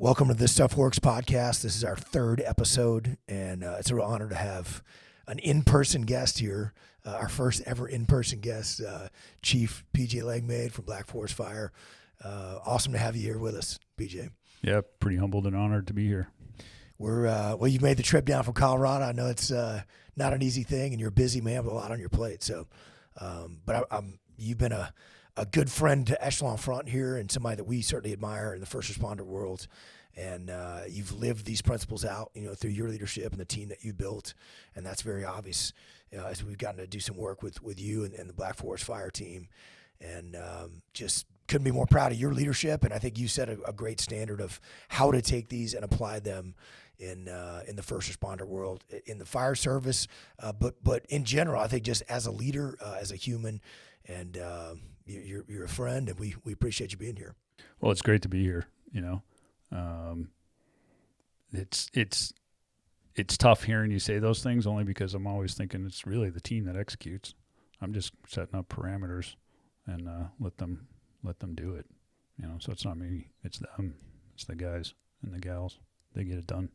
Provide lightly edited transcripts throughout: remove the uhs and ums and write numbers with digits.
Welcome to the Stuff Works podcast. This is our third episode, and it's a real honor to have an in-person guest here, our first ever in-person guest, Chief PJ Langmaid from Black Forest Fire. Awesome to have you here with us, PJ. Yeah, pretty humbled and honored to be here. Well, you made the trip down from Colorado. I know it's not an easy thing, and you're a busy man with a lot on your plate. So, but you've been a good friend to Echelon Front here, and somebody that we certainly admire in the first responder world. And you've lived these principles out, through your leadership and the team that you built, and that's very obvious as we've gotten to do some work with you and the Black Forest Fire team, and just couldn't be more proud of your leadership. And I think you set a great standard of how to take these and apply them in the first responder world, in the fire service, but in general, I think just as a leader, as a human, and you're a friend, and we appreciate you being here. Well, it's great to be here. It's tough hearing you say those things, only because I'm always thinking it's really the team that executes. I'm just setting up parameters and let them do it. So it's not me, it's them, it's the guys and the gals. They get it done.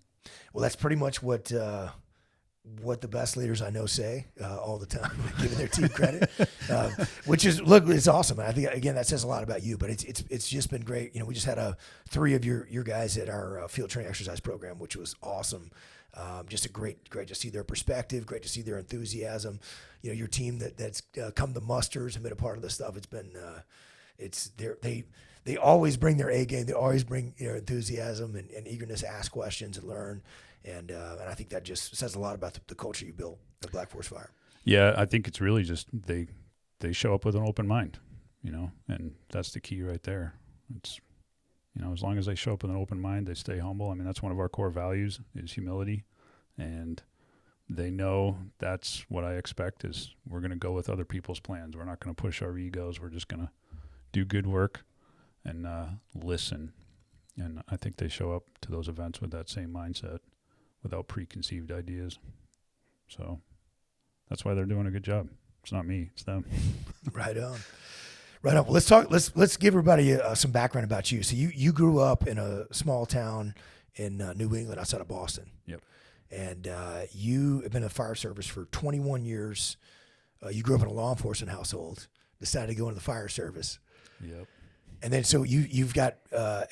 Well, that's pretty much what the best leaders I know say all the time, giving their team credit, which is, look, it's awesome. I think, again, that says a lot about you, but it's just been great. We just had three of your guys at our field training exercise program, which was awesome. Just a great to see their perspective, great to see their enthusiasm. Your team that's come to musters and been a part of this stuff. It's been, they always bring their A game. They always bring enthusiasm and eagerness to ask questions and learn. And I think that just says a lot about the culture you built at Black Forest Fire. Yeah, I think it's really just they show up with an open mind, and that's the key right there. It's, as long as they show up with an open mind, they stay humble. I mean, that's one of our core values is humility, and they know that's what I expect is we're going to go with other people's plans. We're not going to push our egos. We're just going to do good work and listen. And I think they show up to those events with that same mindset, without preconceived ideas. So that's why they're doing a good job. It's not me, it's them. Right on. Well, let's give everybody some background about you. So you grew up in a small town in New England outside of Boston. Yep. And you have been in the fire service for 21 years. You grew up in a law enforcement household, decided to go into the fire service. Yep. And then so you've got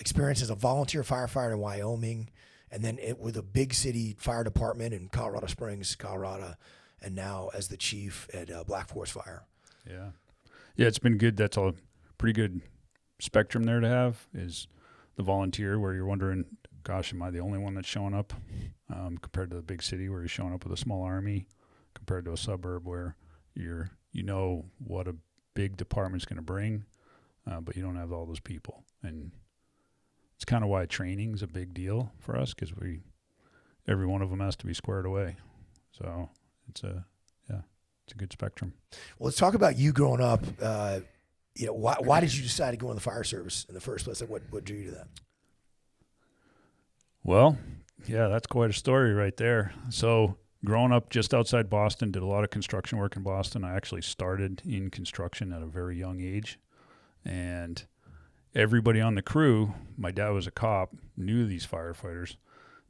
experience as a volunteer firefighter in Wyoming, and then with a big city fire department in Colorado Springs, Colorado, and now as the chief at Black Forest Fire. Yeah. Yeah, it's been good. That's a pretty good spectrum there to have, is the volunteer where you're wondering, gosh, am I the only one that's showing up, compared to the big city where you're showing up with a small army, compared to a suburb where what a big department's going to bring, but you don't have all those people. And it's kind of why training's a big deal for us, because every one of them has to be squared away. So it's a good spectrum. Well, let's talk about you growing up. Why did you decide to go in the fire service in the first place? Like what drew you to that? Well, yeah, that's quite a story right there. So growing up just outside Boston, did a lot of construction work in Boston. I actually started in construction at a very young age, and everybody on the crew, my dad was a cop, knew these firefighters.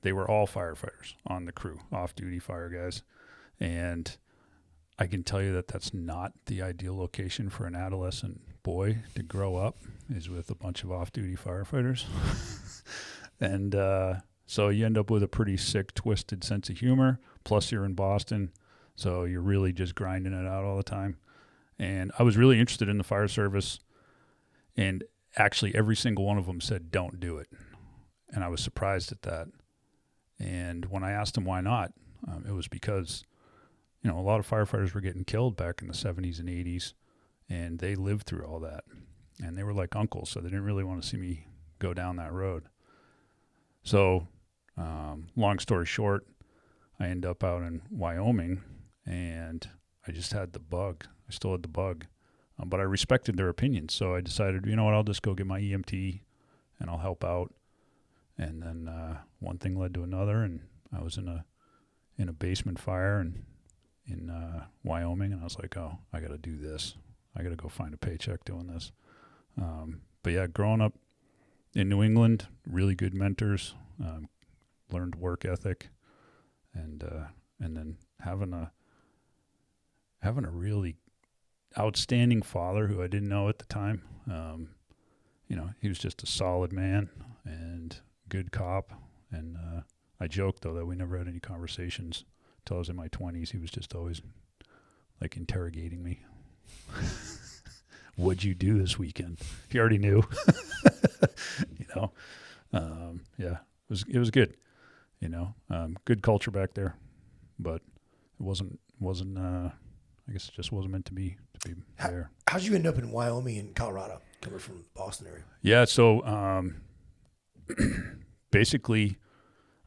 They were all firefighters on the crew, off-duty fire guys. And I can tell you that that's not the ideal location for an adolescent boy to grow up, is with a bunch of off-duty firefighters. And so you end up with a pretty sick, twisted sense of humor. Plus you're in Boston, so you're really just grinding it out all the time. And I was really interested in the fire service, and actually every single one of them said, don't do it. And I was surprised at that. And when I asked them why not, it was because, a lot of firefighters were getting killed back in the 70s and 80s, and they lived through all that. And they were like uncles, so they didn't really want to see me go down that road. So, long story short, I ended up out in Wyoming, and I just had the bug. I still had the bug. But I respected their opinions, so I decided, I'll just go get my EMT, and I'll help out. And then one thing led to another, and I was in a basement fire in Wyoming, and I was like, oh, I got to do this. I got to go find a paycheck doing this. But yeah, growing up in New England, really good mentors, learned work ethic, and then having a really outstanding father who I didn't know at the time. He was just a solid man and good cop. And I joked, though, that we never had any conversations until I was in my 20s. He was just always, like, interrogating me. What'd you do this weekend? He already knew. Yeah, it was good. Good culture back there, but it wasn't. I guess it just wasn't meant to be there. How'd you end up in Wyoming and Colorado, coming from the Boston area? Yeah, so basically,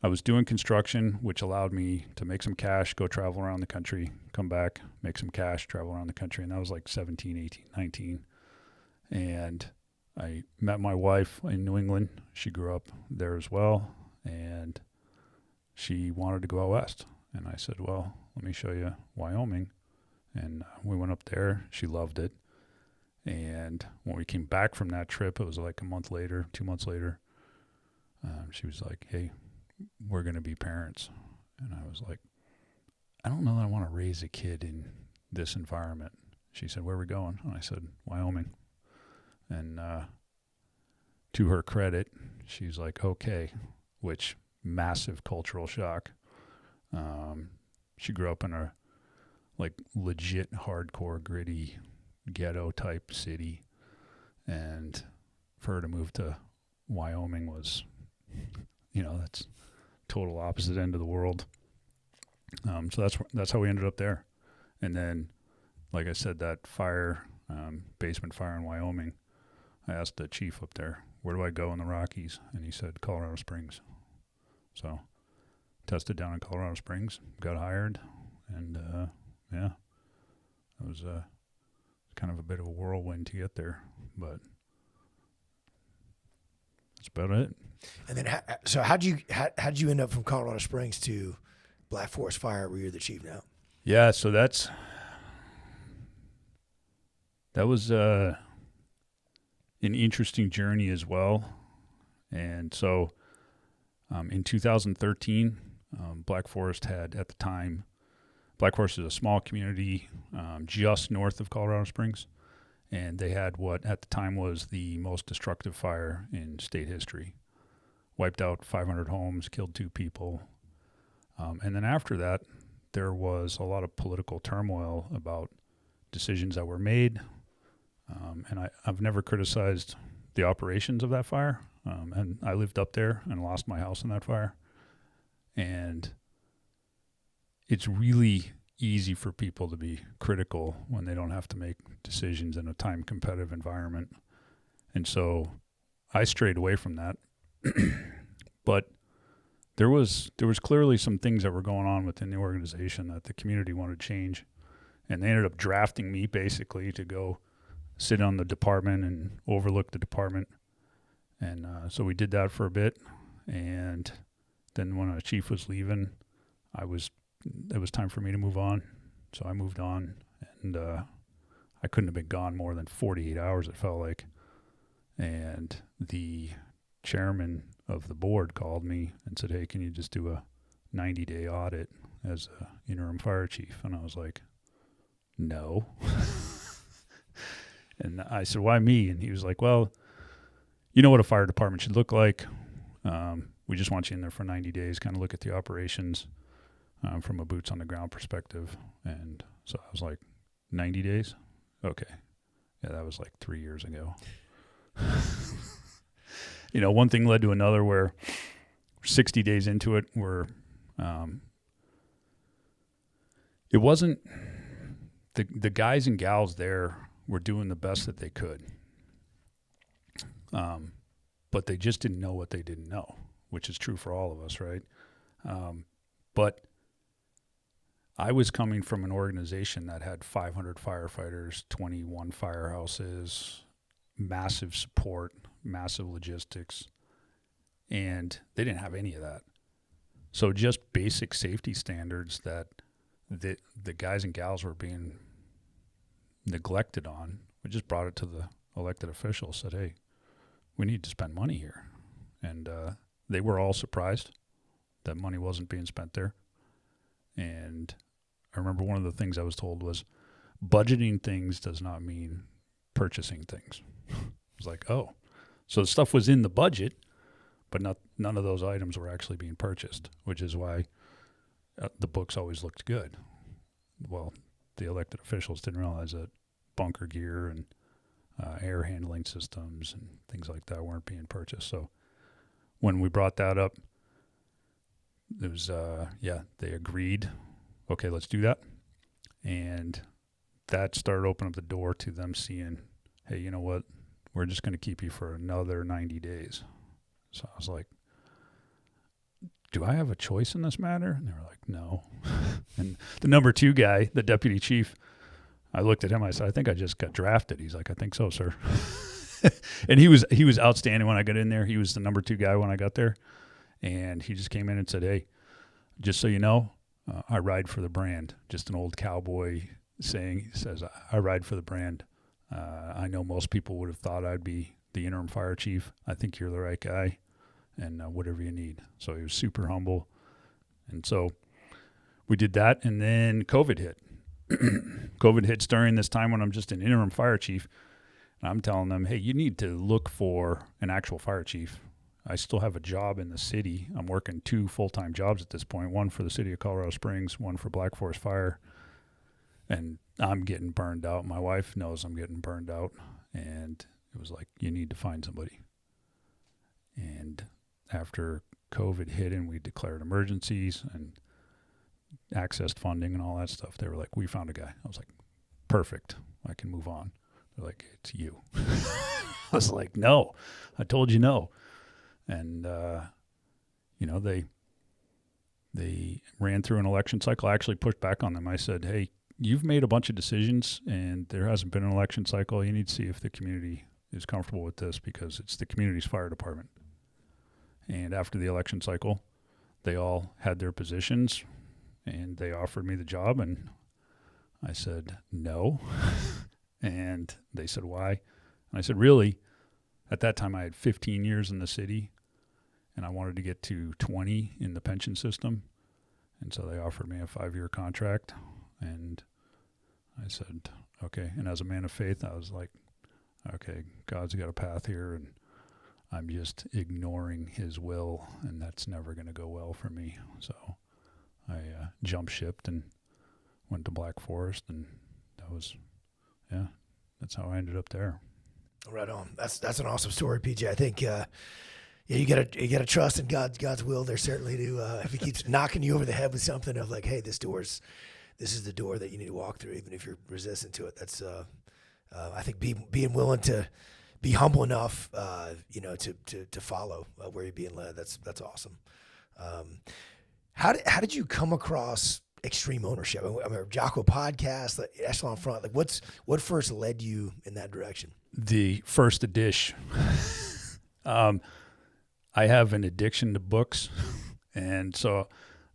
I was doing construction, which allowed me to make some cash, go travel around the country, come back, make some cash, travel around the country. And that was like 17, 18, 19. And I met my wife in New England. She grew up there as well. And she wanted to go out west. And I said, well, let me show you Wyoming. And we went up there. She loved it. And when we came back from that trip, it was like a month later, 2 months later, she was like, hey, we're going to be parents. And I was like, I don't know that I want to raise a kid in this environment. She said, where are we going? And I said, Wyoming. And to her credit, she's like, okay, which massive cultural shock. She grew up in a like legit hardcore gritty ghetto type city. And for her to move to Wyoming was, that's total opposite end of the world. So that's how we ended up there. And then, like I said, that fire, basement fire in Wyoming, I asked the chief up there, where do I go in the Rockies? And he said, Colorado Springs. So tested down in Colorado Springs, got hired, and it was kind of a bit of a whirlwind to get there, but that's about it. And then, so how'd you end up from Colorado Springs to Black Forest Fire, where you're the chief now? Yeah, so that was an interesting journey as well. And so in 2013, Black Forest had, at the time, Black Forest is a small community just north of Colorado Springs, and they had what at the time was the most destructive fire in state history. Wiped out 500 homes, killed 2 people. And then after that, there was a lot of political turmoil about decisions that were made. And I've never criticized the operations of that fire. And I lived up there and lost my house in that fire. And it's really easy for people to be critical when they don't have to make decisions in a time competitive environment. And so I strayed away from that. But there was clearly some things that were going on within the organization that the community wanted to change. And they ended up drafting me basically to go sit on the department and overlook the department. And so we did that for a bit. And then when our chief was leaving, it was time for me to move on. So I moved on, and I couldn't have been gone more than 48 hours, it felt like. And the chairman of the board called me and said, hey, can you just do a 90-day audit as a interim fire chief? And I was like, no. And I said, why me? And he was like, well, you know what a fire department should look like. We just want you in there for 90 days, kind of look at the operations from a boots on the ground perspective. And so I was like, 90 days? Okay. Yeah, that was like 3 years ago. One thing led to another where 60 days into it, it wasn't, the guys and gals there were doing the best that they could. But they just didn't know what they didn't know, which is true for all of us, right? But I was coming from an organization that had 500 firefighters, 21 firehouses, massive support, massive logistics, and they didn't have any of that. So just basic safety standards that the guys and gals were being neglected on, we just brought it to the elected officials, said, hey, we need to spend money here. And they were all surprised that money wasn't being spent there. And I remember one of the things I was told was budgeting things does not mean purchasing things. I was like, oh, so the stuff was in the budget, but none of those items were actually being purchased, which is why the books always looked good. Well, the elected officials didn't realize that bunker gear and air handling systems and things like that weren't being purchased. So when we brought that up, it was, they agreed, okay, let's do that. And that started opening up the door to them seeing, hey, you know what? We're just going to keep you for another 90 days. So I was like, do I have a choice in this matter? And they were like, no. And the number 2 guy, the deputy chief, I looked at him. I said, I think I just got drafted. He's like, I think so, sir. And he was outstanding when I got in there. He was the number 2 guy when I got there. And he just came in and said, hey, just so you know, I ride for the brand. Just an old cowboy saying. He says, I ride for the brand. I know most people would have thought I'd be the interim fire chief. I think you're the right guy, and whatever you need. So he was super humble. And so we did that, and then COVID hit. COVID hits during this time when I'm just an interim fire chief. And I'm telling them, hey, you need to look for an actual fire chief. I still have a job in the city. I'm working 2 full-time jobs at this point, one for the city of Colorado Springs, one for Black Forest Fire. And I'm getting burned out. My wife knows I'm getting burned out. And it was like, you need to find somebody. And after COVID hit and we declared emergencies and accessed funding and all that stuff, they were like, we found a guy. I was like, perfect. I can move on. They're like, it's you. I was like, no. I told you no. And, they ran through an election cycle. I actually pushed back on them. I said, hey, you've made a bunch of decisions and there hasn't been an election cycle. You need to see if the community is comfortable with this because it's the community's fire department. And after the election cycle, they all had their positions and they offered me the job. And I said, no. And they said, why? And I said, really, at that time I had 15 years in the city and I wanted to get to 20 in the pension system. And so they offered me a 5-year contract. And I said, okay. And as a man of faith, I was like, okay, God's got a path here and I'm just ignoring his will and that's never going to go well for me. So I jump shipped and went to Black Forest, and that was, that's how I ended up there. Right on. That's an awesome story, PJ. I think, you gotta trust in God's will there certainly to, if he keeps knocking you over the head with something of like, hey, this is the door that you need to walk through, even if you're resistant to it. That's, I think being willing to be humble enough, to follow where you're being led. That's awesome. How did you come across extreme ownership? I mean, Jocko podcast, like Echelon Front, like what first led you in that direction? The first edition. I have an addiction to books, and so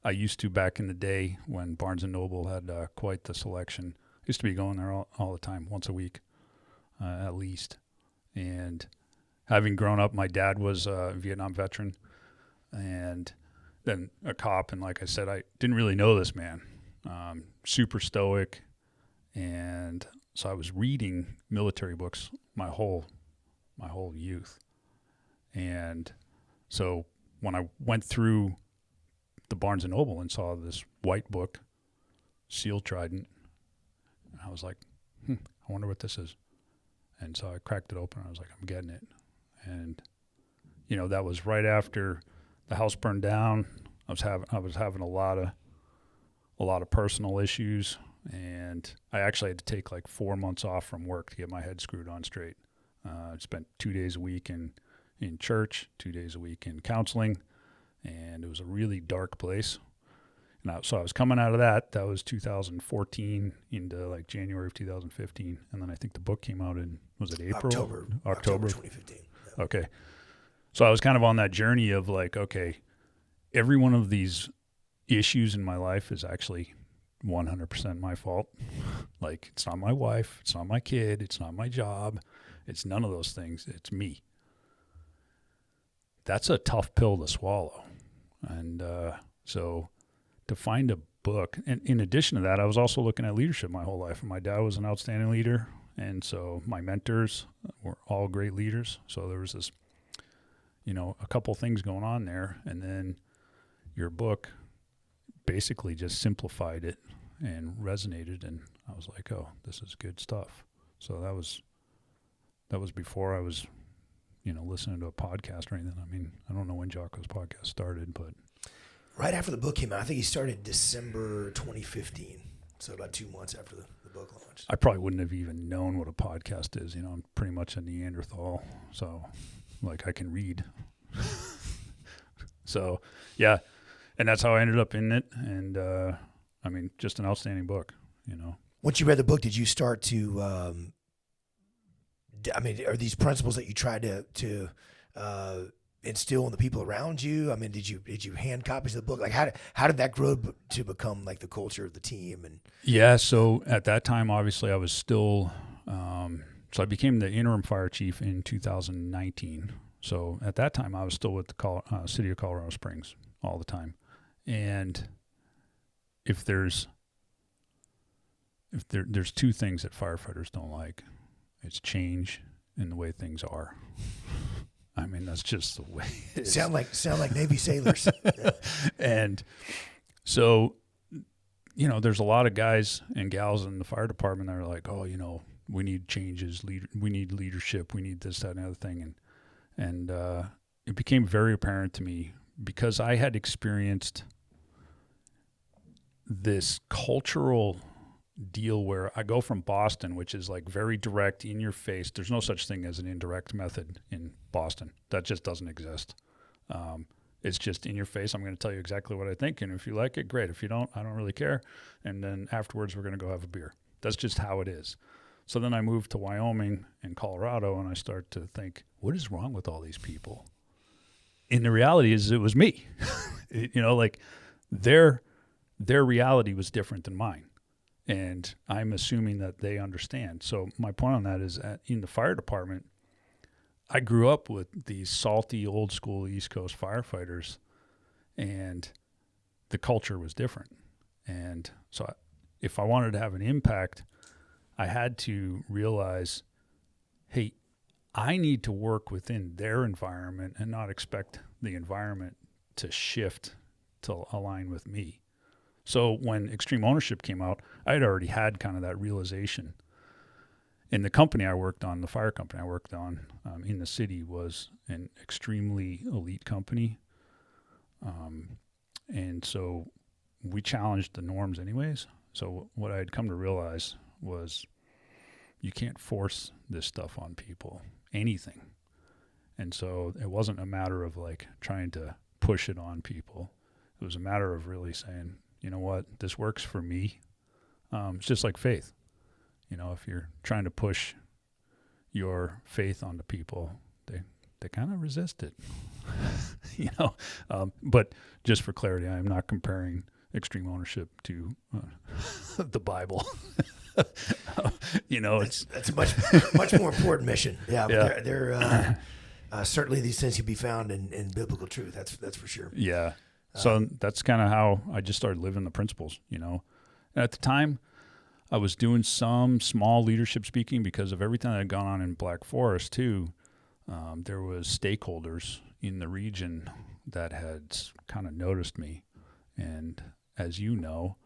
I used to back in the day when Barnes & Noble had quite the selection. I used to be going there all the time, once a week at least. And having grown up, my dad was a Vietnam veteran and then a cop. And like I said, I didn't really know this man, super stoic. And so I was reading military books my whole youth. And so when I went through the Barnes & Noble and saw this white book, Seal Trident, I was like, I wonder what this is. And so I cracked it open. I was like, I'm getting it. And, that was right after the house burned down. I was having a lot of personal issues, and I actually had to take like 4 months off from work to get my head screwed on straight. I spent 2 days a week in church, 2 days a week in counseling, and it was a really dark place. So I was coming out of that. That was 2014 into like January of 2015. And then I think the book came out in, was it April? October 2015. Yeah. Okay. So I was kind of on that journey of like, okay, every one of these issues in my life is actually 100% my fault. Like, it's not my wife. It's not my kid. It's not my job. It's none of those things. It's me. that's a tough pill to swallow. And so to find a book, and in addition to that, I was also looking at leadership my whole life. My dad was an outstanding leader, and so my mentors were all great leaders. So there was this, a couple things going on there, and then your book basically just simplified it and resonated, and I was like, oh, this is good stuff. So that was before I was, listening to a podcast or anything. I mean, I don't know when Jocko's podcast started, but right after the book came out. I think he started December 2015, so about 2 months after the book launched. I probably wouldn't have even known what a podcast is. I'm pretty much a Neanderthal, so I can read. So yeah, and that's how I ended up in it. And just an outstanding book. Once you read the book, did you start to? Are these principles that you tried to instill in the people around you? I mean, did you hand copies of the book? Like, how did that grow to become like the culture of the team? And yeah, so at that time, obviously, I was still. So I became the interim fire chief in 2019. So at that time, I was still with the city of Colorado Springs all the time. And if there's two things that firefighters don't like, it's change and the way things are. I mean, that's just the way it is. Sound like Navy sailors. Yeah. And so, there's a lot of guys and gals in the fire department that are like, oh, we need changes, we need leadership, we need this, that, and the other thing. And it became very apparent to me because I had experienced this cultural deal where I go from Boston, which is like very direct, in your face. There's no such thing as an indirect method in Boston. That just doesn't exist. It's just in your face. I'm going to tell you exactly what I think. And if you like it, great. If you don't, I don't really care. And then afterwards, we're going to go have a beer. That's just how it is. So then I moved to Wyoming and Colorado, and I start to think, what is wrong with all these people? And the reality is it was me. Their reality was different than mine. And I'm assuming that they understand. So my point on that is in the fire department, I grew up with these salty, old school East Coast firefighters, and the culture was different. And so if I wanted to have an impact, I had to realize, hey, I need to work within their environment and not expect the environment to shift to align with me. So when Extreme Ownership came out, I had already had kind of that realization. And the company I worked on, the fire company I worked on in the city, was an extremely elite company. And so we challenged the norms anyways. So what I had come to realize was you can't force this stuff on people, anything. And so it wasn't a matter of trying to push it on people. It was a matter of really saying, you know what, this works for me. It's just like faith. If you're trying to push your faith onto people, they kind of resist it. But just for clarity, I am not comparing Extreme Ownership to the Bible. That's a much more important mission. Yeah, but yeah. They're certainly these things can be found in biblical truth. That's for sure. Yeah. So that's kind of how I just started living the principles, And at the time, I was doing some small leadership speaking because of everything that had gone on in Black Forest, too. There was stakeholders in the region that had kind of noticed me. And as you know,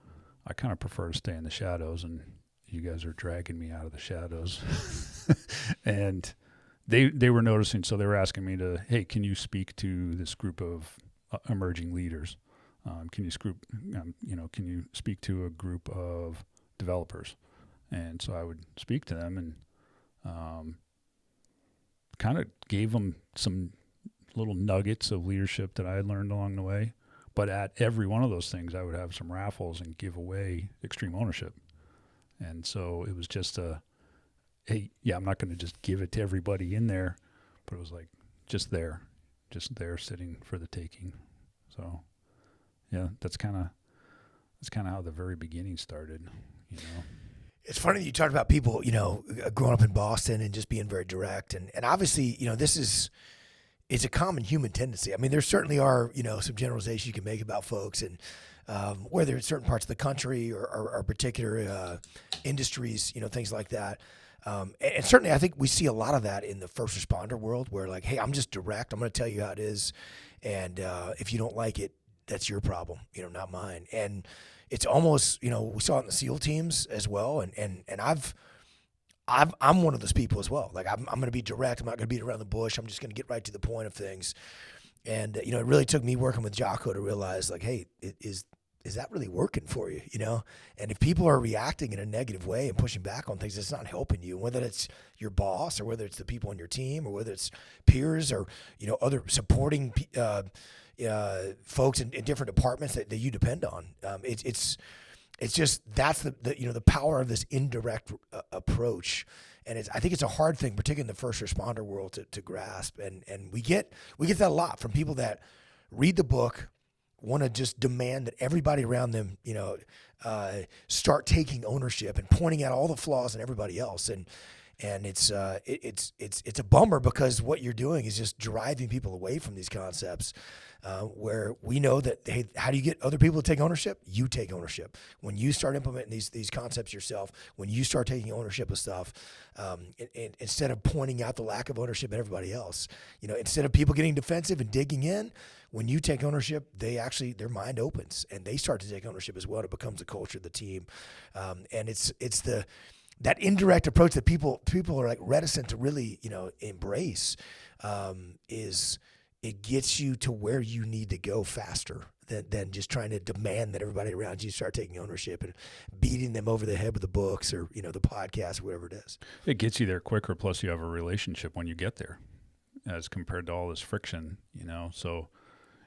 I kind of prefer to stay in the shadows, and you guys are dragging me out of the shadows. And they were noticing, so they were asking me to, hey, can you speak to this group of emerging leaders? Can you speak to a group of developers? And so I would speak to them and kind of gave them some little nuggets of leadership that I had learned along the way. But at every one of those things, I would have some raffles and give away Extreme Ownership. And so it was just hey, yeah, I'm not going to just give it to everybody in there, but it was just there sitting for the taking. So yeah, that's kind of how the very beginning started, It's funny that you talked about people, growing up in Boston and just being very direct. And obviously, this is, it's a common human tendency. I mean, there certainly are, some generalizations you can make about folks, and whether it's certain parts of the country or particular industries, things like that. And certainly I think we see a lot of that in the first responder world where like, hey, I'm just direct. I'm going to tell you how it is. And if you don't like it, that's your problem, not mine. And it's almost, we saw it in the SEAL teams as well. And I'm one of those people as well. Like I'm going to be direct. I'm not going to beat around the bush. I'm just going to get right to the point of things. And, it really took me working with Jocko to realize like, hey, is that really working for you? And if people are reacting in a negative way and pushing back on things, it's not helping you, whether it's your boss or whether it's the people on your team or whether it's peers or, other supporting folks in different departments that you depend on. It's just that's the power of this indirect approach, and I think it's a hard thing, particularly in the first responder world, to grasp. And we get that a lot from people that read the book, want to just demand that everybody around them, start taking ownership and pointing out all the flaws in everybody else. And it's a bummer because what you're doing is just driving people away from these concepts. Where we know that, hey, how do you get other people to take ownership? You take ownership. When you start implementing these concepts yourself, when you start taking ownership of stuff, instead of pointing out the lack of ownership in everybody else, instead of people getting defensive and digging in, when you take ownership, their mind opens and they start to take ownership as well. And it becomes the culture of the team. And it's that indirect approach that people are like reticent to really, embrace, it gets you to where you need to go faster than just trying to demand that everybody around you start taking ownership and beating them over the head with the books or, the podcast or whatever it is. It gets you there quicker. Plus you have a relationship when you get there as compared to all this friction, So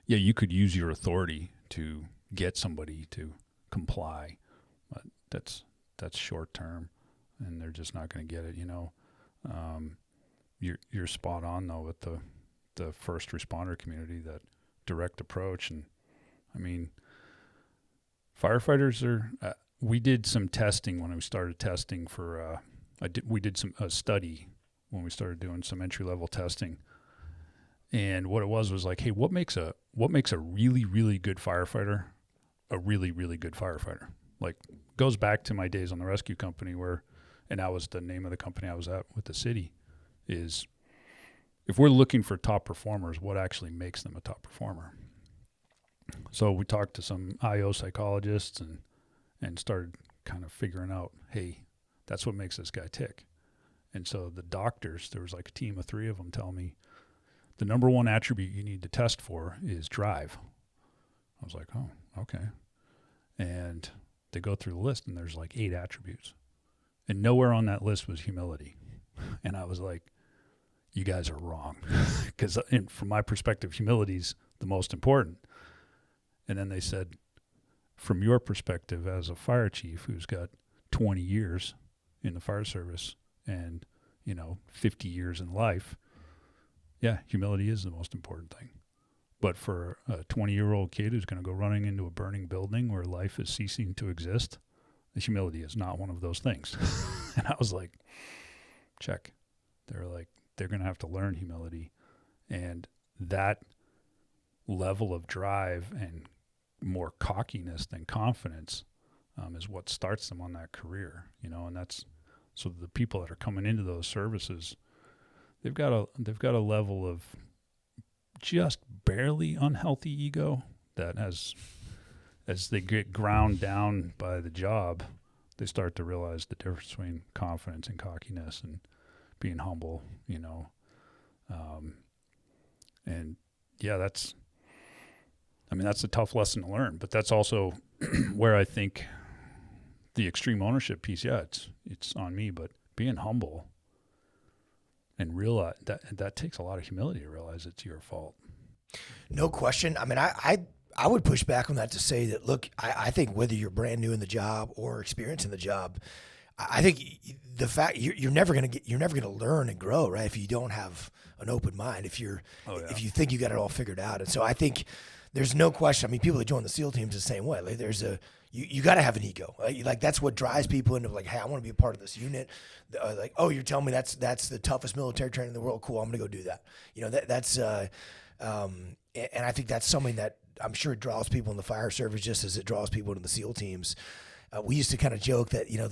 yeah, you could use your authority to get somebody to comply, but that's short term and they're just not going to get it, You're spot on though with the first responder community, that direct approach. And I mean, firefighters are, we did some testing when we started testing for, we did a study when we started doing some entry level testing. And what it was like, hey, what makes a really, really good firefighter a really, really good firefighter? Like goes back to my days on the rescue company and that was the name of the company I was at with the city, is if we're looking for top performers, what actually makes them a top performer? So we talked to some IO psychologists and started kind of figuring out, hey, that's what makes this guy tick. And so the doctors, there was like a team of 3 of them, tell me the number one attribute you need to test for is drive. I was like, oh, okay. And they go through the list and there's like 8 attributes. And nowhere on that list was humility. And I was like, you guys are wrong, because from my perspective, humility is the most important. And then they said, from your perspective as a fire chief who's got 20 years in the fire service and, 50 years in life, yeah, humility is the most important thing. But for a 20-year-old kid who's going to go running into a burning building where life is ceasing to exist, the humility is not one of those things. And I was like, check. They're going to have to learn humility, and that level of drive and more cockiness than confidence is what starts them on that career, and that's, so the people that are coming into those services, they've got a level of just barely unhealthy ego that as they get ground down by the job, they start to realize the difference between confidence and cockiness and being humble, and yeah, that's a tough lesson to learn, but that's also where I think the extreme ownership piece, yeah, it's on me, but being humble and realize that takes a lot of humility to realize it's your fault. No question. I mean, I would push back on that to say that, look, I think whether you're brand new in the job or experienced in the job, I think the fact you're never going to learn and grow, right? If you don't have an open mind, if you think you got it all figured out. And so I think there's no question. I mean, people that join the SEAL teams the same way. Like there's you got to have an ego. Like that's what drives people into like, hey, I want to be a part of this unit. Like, oh, you're telling me that's the toughest military training in the world. Cool, I'm gonna go do that. You know, that's and I think that's something that I'm sure it draws people in the fire service just as it draws people into the SEAL teams. We used to kind of joke that, you know,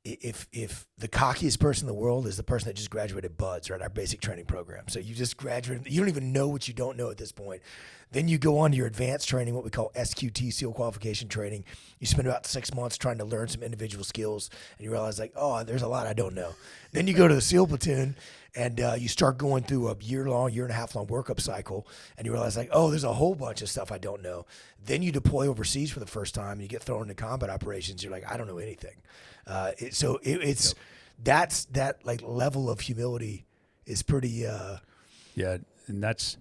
if the cockiest person in the world is the person that just graduated BUDS, right, our basic training program. So you just graduated, you don't even know what you don't know at this point. Then you go on to your advanced training, what we call SQT, SEAL qualification training. You spend about 6 months trying to learn some individual skills, and you realize like, oh, there's a lot I don't know. Then you go to the SEAL platoon, and you start going through a year and a half long workup cycle, and you realize like, oh, there's a whole bunch of stuff I don't know. Then you deploy overseas for the first time, and you get thrown into combat operations. You're like, I don't know anything. It's that's that like level of humility is pretty. Yeah, and that's,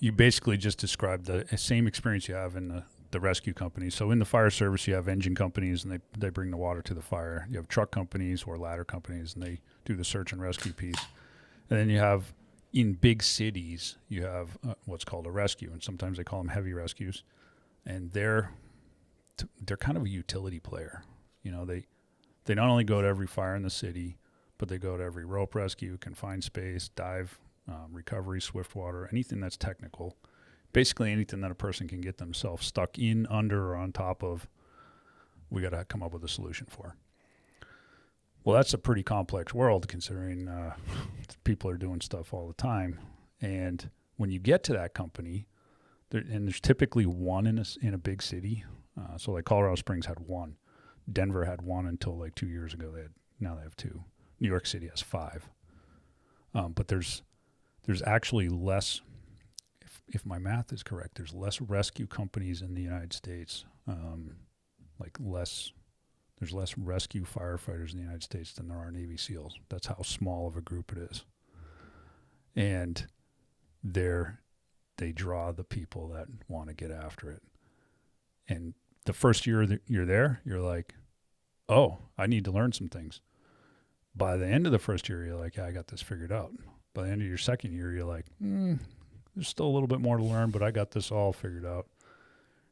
you basically just described the same experience you have in the rescue companies. So in the fire service, you have engine companies, and they bring the water to the fire. You have truck companies or ladder companies, and they do the search and rescue piece. And then you have, in big cities, you have what's called a rescue, and sometimes they call them heavy rescues. And they're kind of a utility player. You know, they not only go to every fire in the city, but they go to every rope rescue, confined space, dive, recovery, swift water, anything that's technical. Basically anything that a person can get themselves stuck in, under, or on top of, we got to come up with a solution for. Well, that's a pretty complex world considering people are doing stuff all the time. And when you get to that company, there's typically one in a big city. So like Colorado Springs had one. Denver had one until like 2 years ago. Now they have two. New York City has 5. But there's actually less, if my math is correct, there's less rescue companies in the United States. There's less rescue firefighters in the United States than there are Navy SEALs. That's how small of a group it is. And they draw the people that want to get after it. And the first year that you're there, you're like, oh, I need to learn some things. By the end of the first year, you're like, yeah, I got this figured out. By the end of your second year, you're like, there's still a little bit more to learn, but I got this all figured out.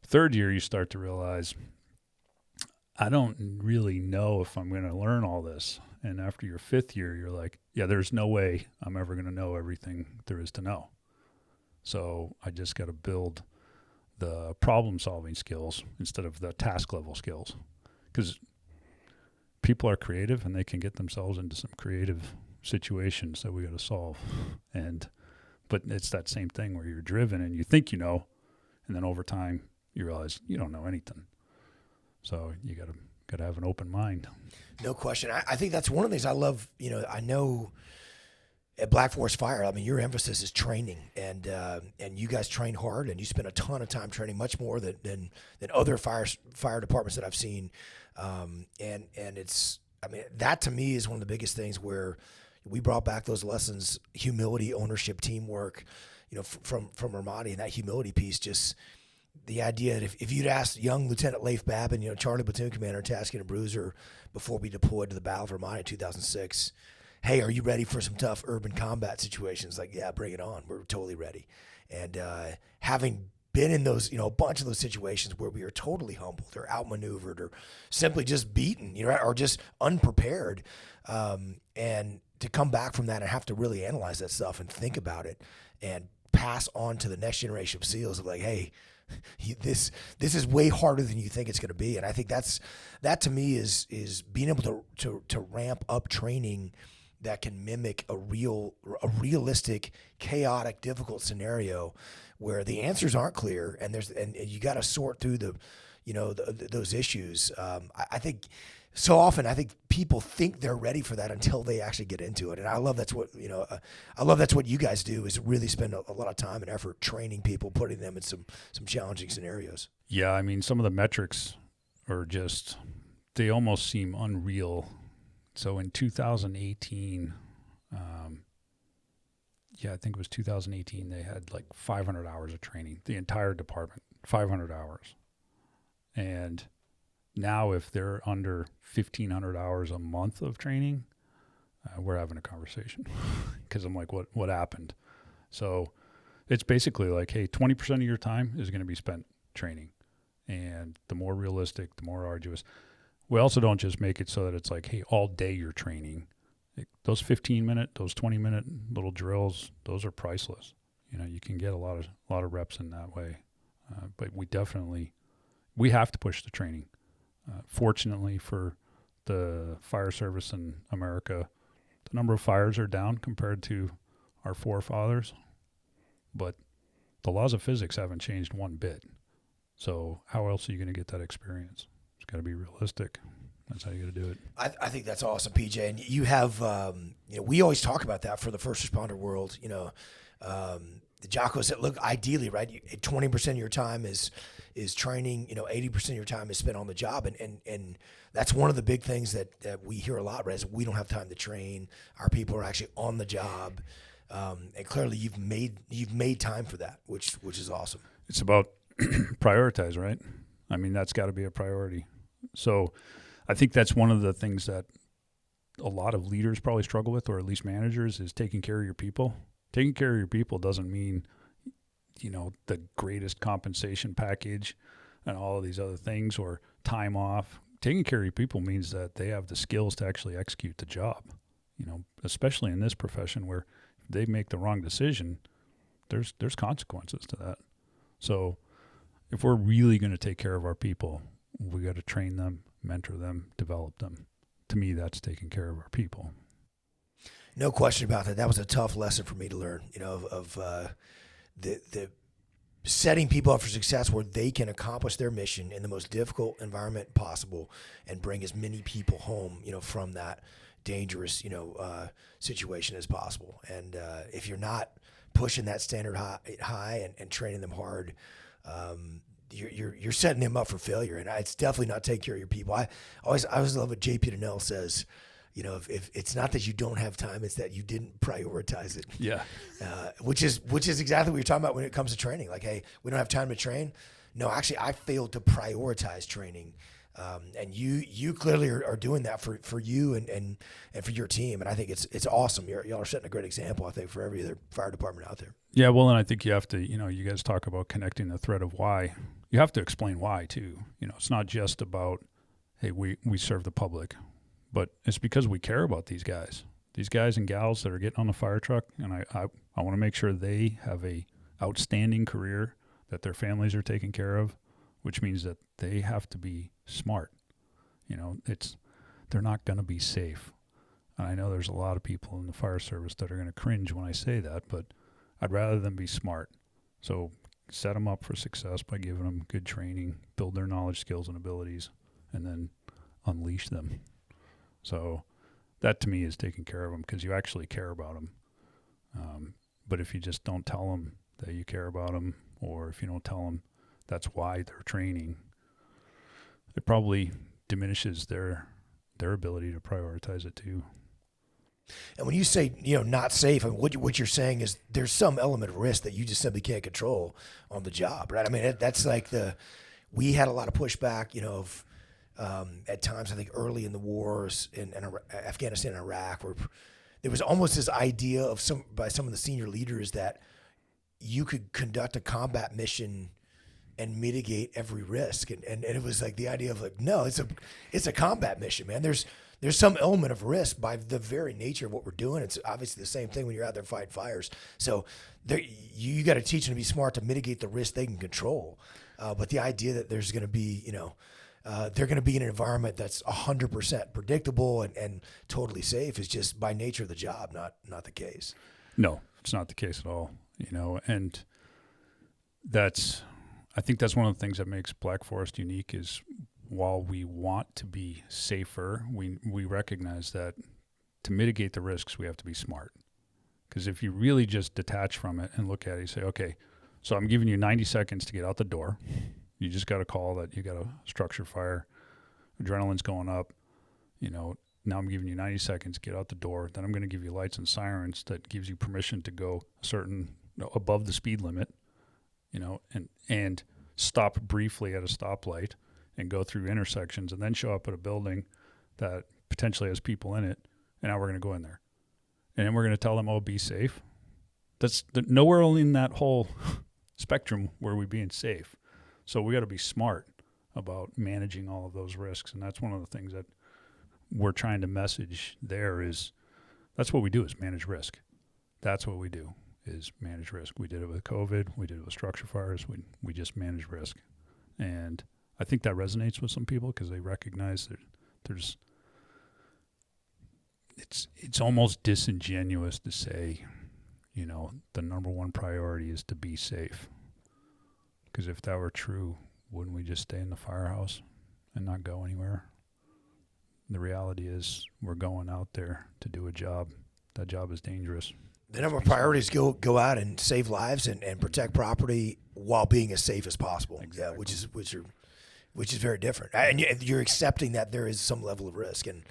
Third year, you start to realize, I don't really know if I'm going to learn all this. And after your 5th year, you're like, yeah, there's no way I'm ever going to know everything there is to know. So I just got to build the problem-solving skills instead of the task-level skills. Because people are creative, and they can get themselves into some creative situations that we got to solve. But it's that same thing where you're driven, and you think you know, and then over time, you realize you don't know anything. So you got to have an open mind. No question. I think that's one of the things I love. You know, I know at Black Forest Fire, I mean, your emphasis is training, and you guys train hard, and you spend a ton of time training, much more than other fire departments that I've seen. And it's, I mean, that to me is one of the biggest things where we brought back those lessons: humility, ownership, teamwork. You know, from Ramadi, and that humility piece, just the idea that if you'd asked young Lieutenant Leif Babin, you know, Charlie Platoon Commander, tasking a bruiser before we deployed to the Battle of Ramadi in 2006, hey, are you ready for some tough urban combat situations? Like, yeah, bring it on. We're totally ready. And having been in those, you know, a bunch of those situations where we are totally humbled or outmaneuvered or simply just beaten, you know, or just unprepared, and to come back from that and have to really analyze that stuff and think about it and pass on to the next generation of SEALs of like, hey, this is way harder than you think it's going to be. And I think that to me is being able to ramp up training that can mimic a realistic, chaotic, difficult scenario where the answers aren't clear, and you got to sort through those issues. I think so often people think they're ready for that until they actually get into it, and I love that's what you guys do, is really spend a lot of time and effort training people, putting them in some challenging scenarios. Yeah, I mean, some of the metrics are just, they almost seem unreal. So in 2018, I think it was 2018, they had like 500 hours of training, the entire department, 500 hours. And now if they're under 1,500 hours a month of training, we're having a conversation because I'm like, what happened? So it's basically like, hey, 20% of your time is going to be spent training. And the more realistic, the more arduous. We also don't just make it so that it's like, hey, all day you're training. Those 15-minute, those 20-minute little drills, those are priceless. You know, you can get a lot of reps in that way. But we have to push the training. Fortunately for the fire service in America, the number of fires are down compared to our forefathers, but the laws of physics haven't changed one bit. So how else are you going to get that experience? It's got to be realistic. That's how you got to do it. I think that's awesome, PJ. And you have, we always talk about that for the first responder world. The Jocko said, look, ideally, right, 20% of your time is training. 80% of your time is spent on the job, and that's one of the big things that we hear a lot, right? Is we don't have time to train. Our people are actually on the job, and clearly you've made time for that, which is awesome. It's about prioritize, right? I mean, that's got to be a priority. So I think that's one of the things that a lot of leaders probably struggle with, or at least managers, is taking care of your people. Taking care of your people doesn't mean, the greatest compensation package and all of these other things, or time off. Taking care of your people means that they have the skills to actually execute the job, especially in this profession where if they make the wrong decision, there's consequences to that. So if we're really going to take care of our people, we got to train them, mentor them, develop them. To me, that's taking care of our people. No question about that. That was a tough lesson for me to learn, of the setting people up for success where they can accomplish their mission in the most difficult environment possible and bring as many people home, from that dangerous, situation as possible. And if you're not pushing that standard high and training them hard, you're setting them up for failure. And it's definitely not taking care of your people. I always love what JP Donnell says. If it's not that you don't have time, it's that you didn't prioritize it. Yeah. Which is exactly what you're talking about when it comes to training. Like, hey, we don't have time to train. No, actually, I failed to prioritize training. And you clearly are doing that for you and for your team. And I think it's awesome. Y'all are setting a great example, I think, for every other fire department out there. Yeah, well, and I think you have to, you guys talk about connecting the thread of why. You have to explain why, too. It's not just about, hey, we serve the public. But it's because we care about these guys and gals that are getting on the fire truck, and I want to make sure they have a outstanding career, that their families are taken care of, which means that they have to be smart. They're not going to be safe. And I know there's a lot of people in the fire service that are going to cringe when I say that, but I'd rather them be smart. So set them up for success by giving them good training, build their knowledge, skills, and abilities, and then unleash them. So that to me is taking care of them, because you actually care about them. But if you just don't tell them that you care about them, or if you don't tell them that's why they're training, it probably diminishes their ability to prioritize it too. And when you say, not safe, I mean, what you're saying is there's some element of risk that you just simply can't control on the job, right? I mean, that's like we had a lot of pushback, at times, I think early in the wars in Afghanistan and Iraq, where there was almost this idea by some of the senior leaders that you could conduct a combat mission and mitigate every risk. And it was like the idea of like, no, it's a combat mission, man. There's some element of risk by the very nature of what we're doing. It's obviously the same thing when you're out there fighting fires. So you got to teach them to be smart to mitigate the risk they can control. But the idea that there's going to be, they're going to be in an environment that's 100% predictable and totally safe is just by nature of the job, not the case. No, it's not the case at all. And I think that's one of the things that makes Black Forest unique is while we want to be safer, we recognize that to mitigate the risks, we have to be smart. Because if you really just detach from it and look at it, you say, okay, so I'm giving you 90 seconds to get out the door. You just got a call that you got a structure fire, adrenaline's going up, now I'm giving you 90 seconds, get out the door. Then I'm going to give you lights and sirens that gives you permission to go above the speed limit, and stop briefly at a stoplight and go through intersections and then show up at a building that potentially has people in it. And now we're going to go in there. And then we're going to tell them, oh, be safe. that's nowhere in that whole spectrum where we're being safe. So we got to be smart about managing all of those risks. And that's one of the things that we're trying to message there is that's what we do is manage risk. That's what we do is manage risk. We did it with COVID. We did it with structure fires. We just manage risk. And I think that resonates with some people because they recognize that there's it's almost disingenuous to say, the number one priority is to be safe. Because if that were true, wouldn't we just stay in the firehouse and not go anywhere? The reality is we're going out there to do a job. That job is dangerous. The number of priorities go out and save lives and protect property while being as safe as possible. Exactly. Yeah, which is very different. And you're accepting that there is some level of risk, and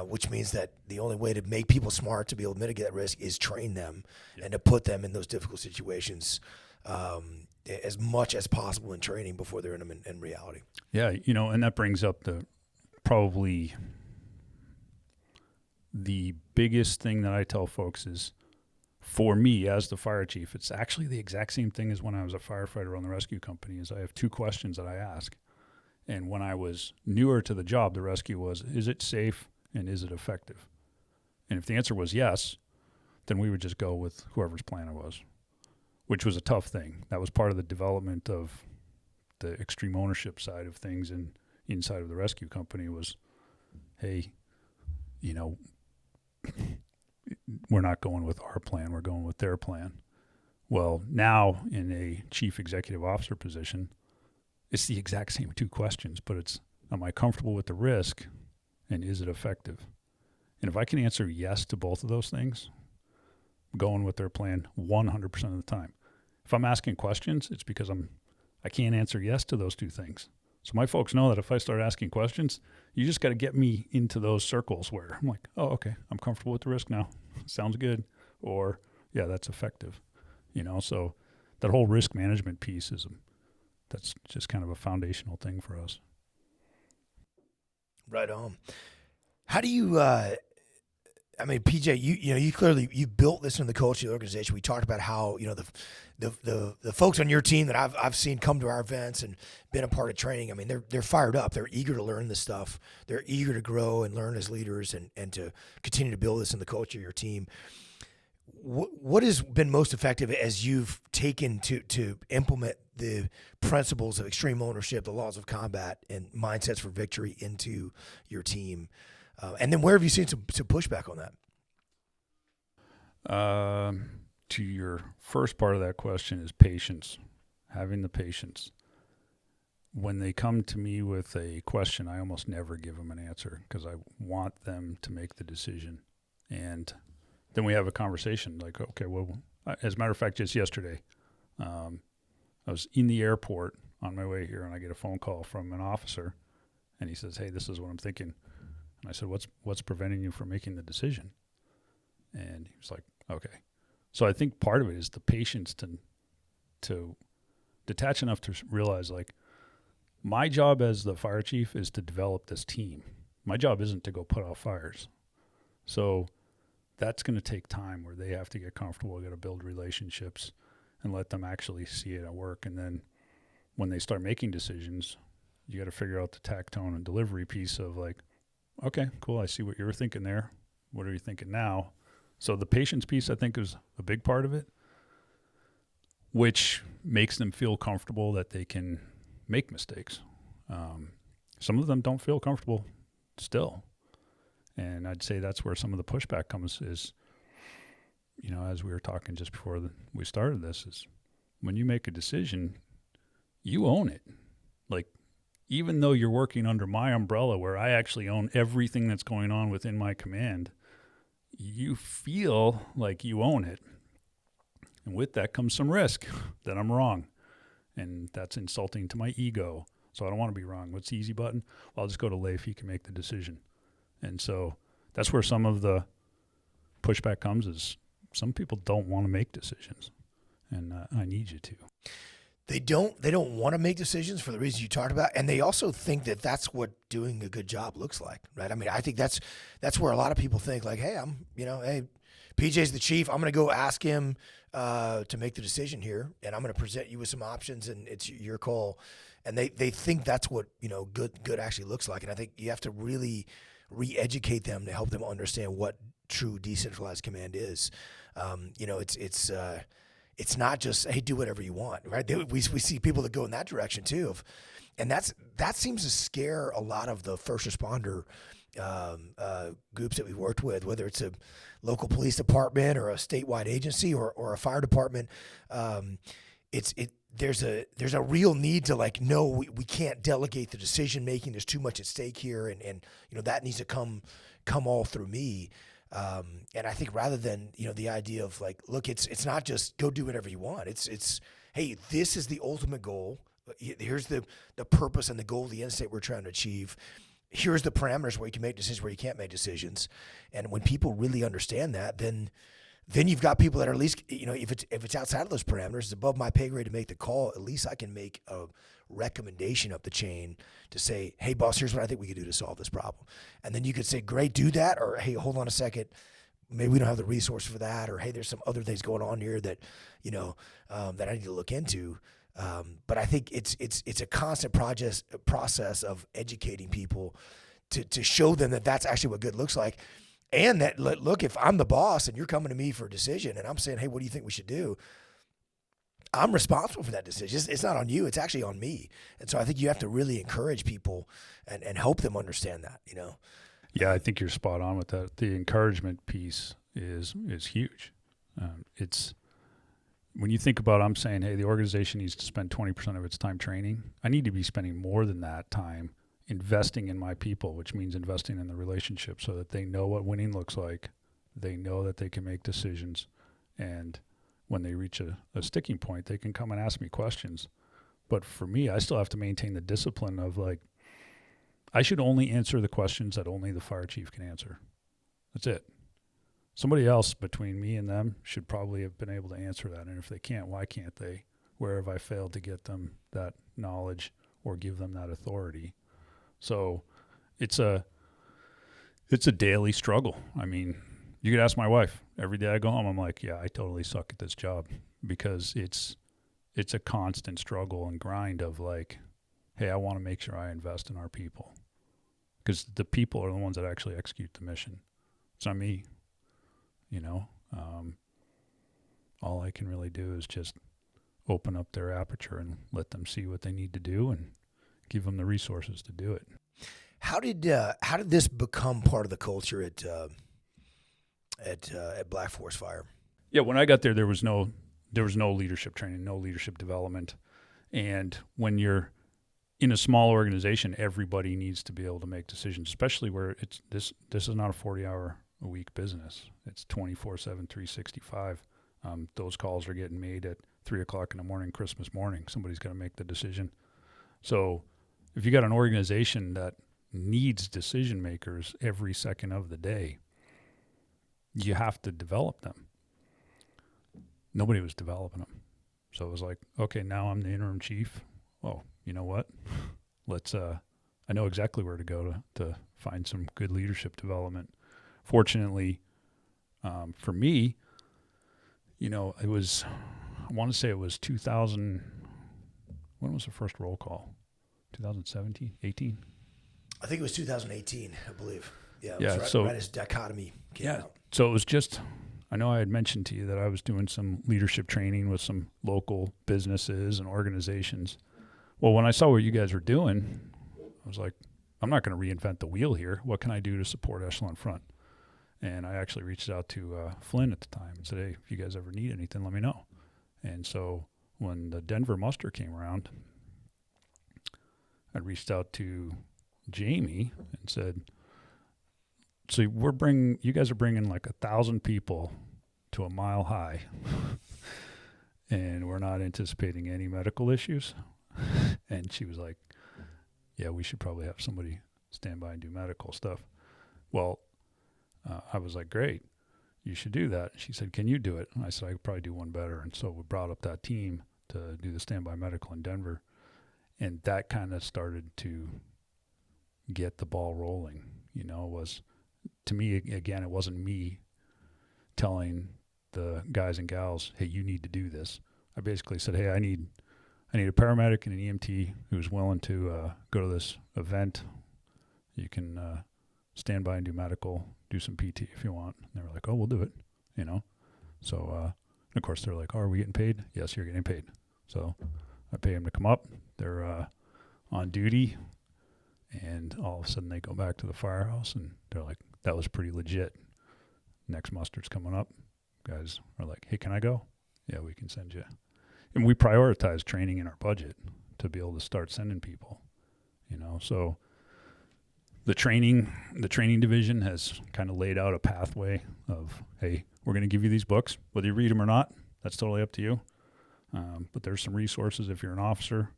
which means that the only way to make people smart to be able to mitigate that risk is train them and to put them in those difficult situations as much as possible in training before they're in them in reality. Yeah, and that brings up probably the biggest thing that I tell folks is, for me as the fire chief, it's actually the exact same thing as when I was a firefighter on the rescue company. Is I have two questions that I ask. And when I was newer to the job, the rescue was, is it safe and is it effective? And if the answer was yes, then we would just go with whoever's plan it was, which was a tough thing. That was part of the development of the extreme ownership side of things, and inside of the rescue company was, hey, we're not going with our plan, we're going with their plan. Well, now in a chief executive officer position, it's the exact same two questions, but it's, am I comfortable with the risk and is it effective? And if I can answer yes to both of those things, I'm going with their plan 100% of the time. If I'm asking questions, it's because I can't answer yes to those two things. So my folks know that if I start asking questions, you just got to get me into those circles where I'm like, oh, okay, I'm comfortable with the risk now. Sounds good. Or, yeah, that's effective. So that whole risk management piece that's just kind of a foundational thing for us. Right on. How do you, PJ, you clearly, you built this in the culture of the organization. We talked about how, the folks on your team that I've seen come to our events and been a part of training. I mean, they're fired up. They're eager to learn this stuff. They're eager to grow and learn as leaders and to continue to build this in the culture of your team. What has been most effective as you've taken to implement the principles of extreme ownership, the laws of combat, and mindsets for victory into your team? And then where have you seen some pushback on that? To your first part of that question is patience, having the patience. When they come to me with a question, I almost never give them an answer because I want them to make the decision. And then we have a conversation like, okay, well, as a matter of fact, just yesterday, I was in the airport on my way here and I get a phone call from an officer and he says, hey, this is what I'm thinking. And I said, what's preventing you from making the decision? And he was like, okay. So I think part of it is the patience to detach enough to realize, like, my job as the fire chief is to develop this team. My job isn't to go put out fires. So that's going to take time where they have to get comfortable, got to build relationships and let them actually see it at work. And then when they start making decisions, you got to figure out the tact, tone, and delivery piece of like, okay, cool, I see what you were thinking there. What are you thinking now? So the patience piece, I think, is a big part of it, which makes them feel comfortable that they can make mistakes. Some of them don't feel comfortable still. And I'd say that's where some of the pushback comes is, as we were talking just before we started this, is when you make a decision, you own it. Like, even though you're working under my umbrella where I actually own everything that's going on within my command, you feel like you own it. And with that comes some risk that I'm wrong. And that's insulting to my ego. So I don't want to be wrong. What's the easy button? Well, I'll just go to Leif. He can make the decision. And so that's where some of the pushback comes is some people don't want to make decisions. And I need you to. They don't want to make decisions for the reasons you talked about, and they also think that that's what doing a good job looks like, right? I mean, I think that's where a lot of people think like, hey, hey, PJ's the chief. I'm going to go ask him to make the decision here, and I'm going to present you with some options, and it's your call. And they think that's what good actually looks like. And I think you have to really re-educate them to help them understand what true decentralized command is. It's not just, hey, do whatever you want, right? We see people that go in that direction too, and that seems to scare a lot of the first responder groups that we worked with, whether it's a local police department or a statewide agency or a fire department. There's a real need to no, we can't delegate the decision making. There's too much at stake here, and that needs to come all through me. And I think rather than the idea of look, it's not just go do whatever you want. It's hey, this is the ultimate goal. Here's the purpose and the goal of the end state we're trying to achieve. Here's the parameters where you can make decisions, where you can't make decisions. And when people really understand that, then you've got people that are at least, if it's outside of those parameters, it's above my pay grade to make the call. At least I can make a recommendation up the chain to say, hey, boss, here's what I think we could do to solve this problem. And then you could say, great, do that. Or, hey, hold on a second. Maybe we don't have the resource for that. Or, hey, there's some other things going on here that, that I need to look into. But I think it's a constant process of educating people to show them that that's actually what good looks like. And that, look, if I'm the boss and you're coming to me for a decision and I'm saying, hey, what do you think we should do? I'm responsible for that decision. It's not on you. It's actually on me. And so I think you have to really encourage people and help them understand that, Yeah, I think you're spot on with that. The encouragement piece is huge. It's when you think about, I'm saying, hey, the organization needs to spend 20% of its time training. I need to be spending more than that time investing in my people, which means investing in the relationship so that they know what winning looks like. They know that they can make decisions. And when they reach a sticking point, they can come and ask me questions. But for me, I still have to maintain the discipline of I should only answer the questions that only the fire chief can answer. That's it. Somebody else between me and them should probably have been able to answer that. And if they can't, why can't they? Where have I failed to get them that knowledge or give them that authority? So it's a daily struggle. I mean, you could ask my wife. Every day I go home, I'm like, yeah, I totally suck at this job, because it's a constant struggle and grind of hey, I want to make sure I invest in our people, because the people are the ones that actually execute the mission. It's not me. All I can really do is just open up their aperture and let them see what they need to do and give them the resources to do it. How did this become part of the culture at Black Forest Fire? Yeah, when I got there, there was no leadership training, no leadership development, and when you're in a small organization, everybody needs to be able to make decisions, especially where this is not a 40-hour-a-week business. It's 24/7, 365. Those calls are getting made at 3 o'clock in the morning, Christmas morning. Somebody's got to make the decision. So if you got an organization that needs decision makers every second of the day, you have to develop them. Nobody was developing them. So it was like, okay, now I'm the interim chief. Well, you know what? I know exactly where to go to find some good leadership development. Fortunately, for me, I want to say it was 2000. When was the first roll call? 2017, 18? I think it was 2018, I believe. Yeah, right as dichotomy came out. So it was just, I know I had mentioned to you that I was doing some leadership training with some local businesses and organizations. Well, when I saw what you guys were doing, I was like, I'm not going to reinvent the wheel here. What can I do to support Echelon Front? And I actually reached out to Flynn at the time and said, hey, if you guys ever need anything, let me know. And so when the Denver muster came around, I reached out to Jamie and said, so you guys are bringing 1,000 people to a mile high, and we're not anticipating any medical issues. And she was like, yeah, we should probably have somebody stand by and do medical stuff. Well, I was like, great, you should do that. She said, can you do it? And I said, I could probably do one better. And so we brought up that team to do the standby medical in Denver. And that kind of started to get the ball rolling. Was, to me, again, it wasn't me telling the guys and gals, hey, you need to do this. I basically said, hey, I need a paramedic and an EMT who's willing to go to this event. You can stand by and do medical, do some PT if you want. And they were like, oh, we'll do it, you know. So, of course, they're like, oh, are we getting paid? Yes, you're getting paid. So I pay them to come up. They're on duty. And all of a sudden they go back to the firehouse and they're like, that was pretty legit. Next muster's coming up. Guys are like, hey, can I go? Yeah, we can send you. And we prioritize training in our budget to be able to start sending people, you know. So the training division has kind of laid out a pathway of, hey, we're going to give you these books, whether you read them or not. That's totally up to you. But there's some resources if you're an officer,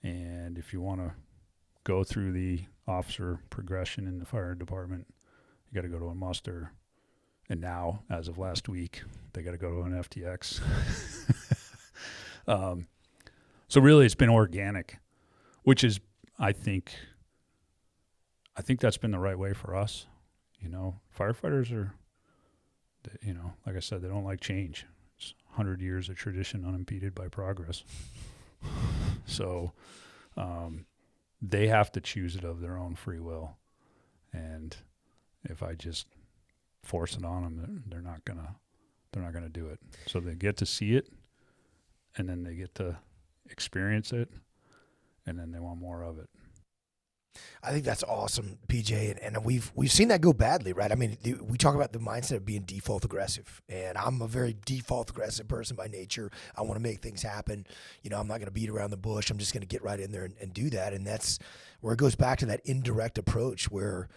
and if you want to go through the officer progression in the fire department, you got to go to a muster. And now, as of last week, they got to go to an FTX. So really, it's been organic, which is, I think that's been the right way for us. You know, firefighters are, you know, like I said, they don't like change. It's 100 years of tradition unimpeded by progress. So they have to choose it of their own free will. And if I just force it on them, they're not gonna do it. So they get to see it, and then they get to experience it, and then they want more of it. I think that's awesome, PJ, and we've seen that go badly, right? I mean, we talk about the mindset of being default aggressive, and I'm a very default aggressive person by nature. I want to make things happen. You know, I'm not going to beat around the bush. I'm just going to get right in there and do that, and that's where it goes back to that indirect approach where,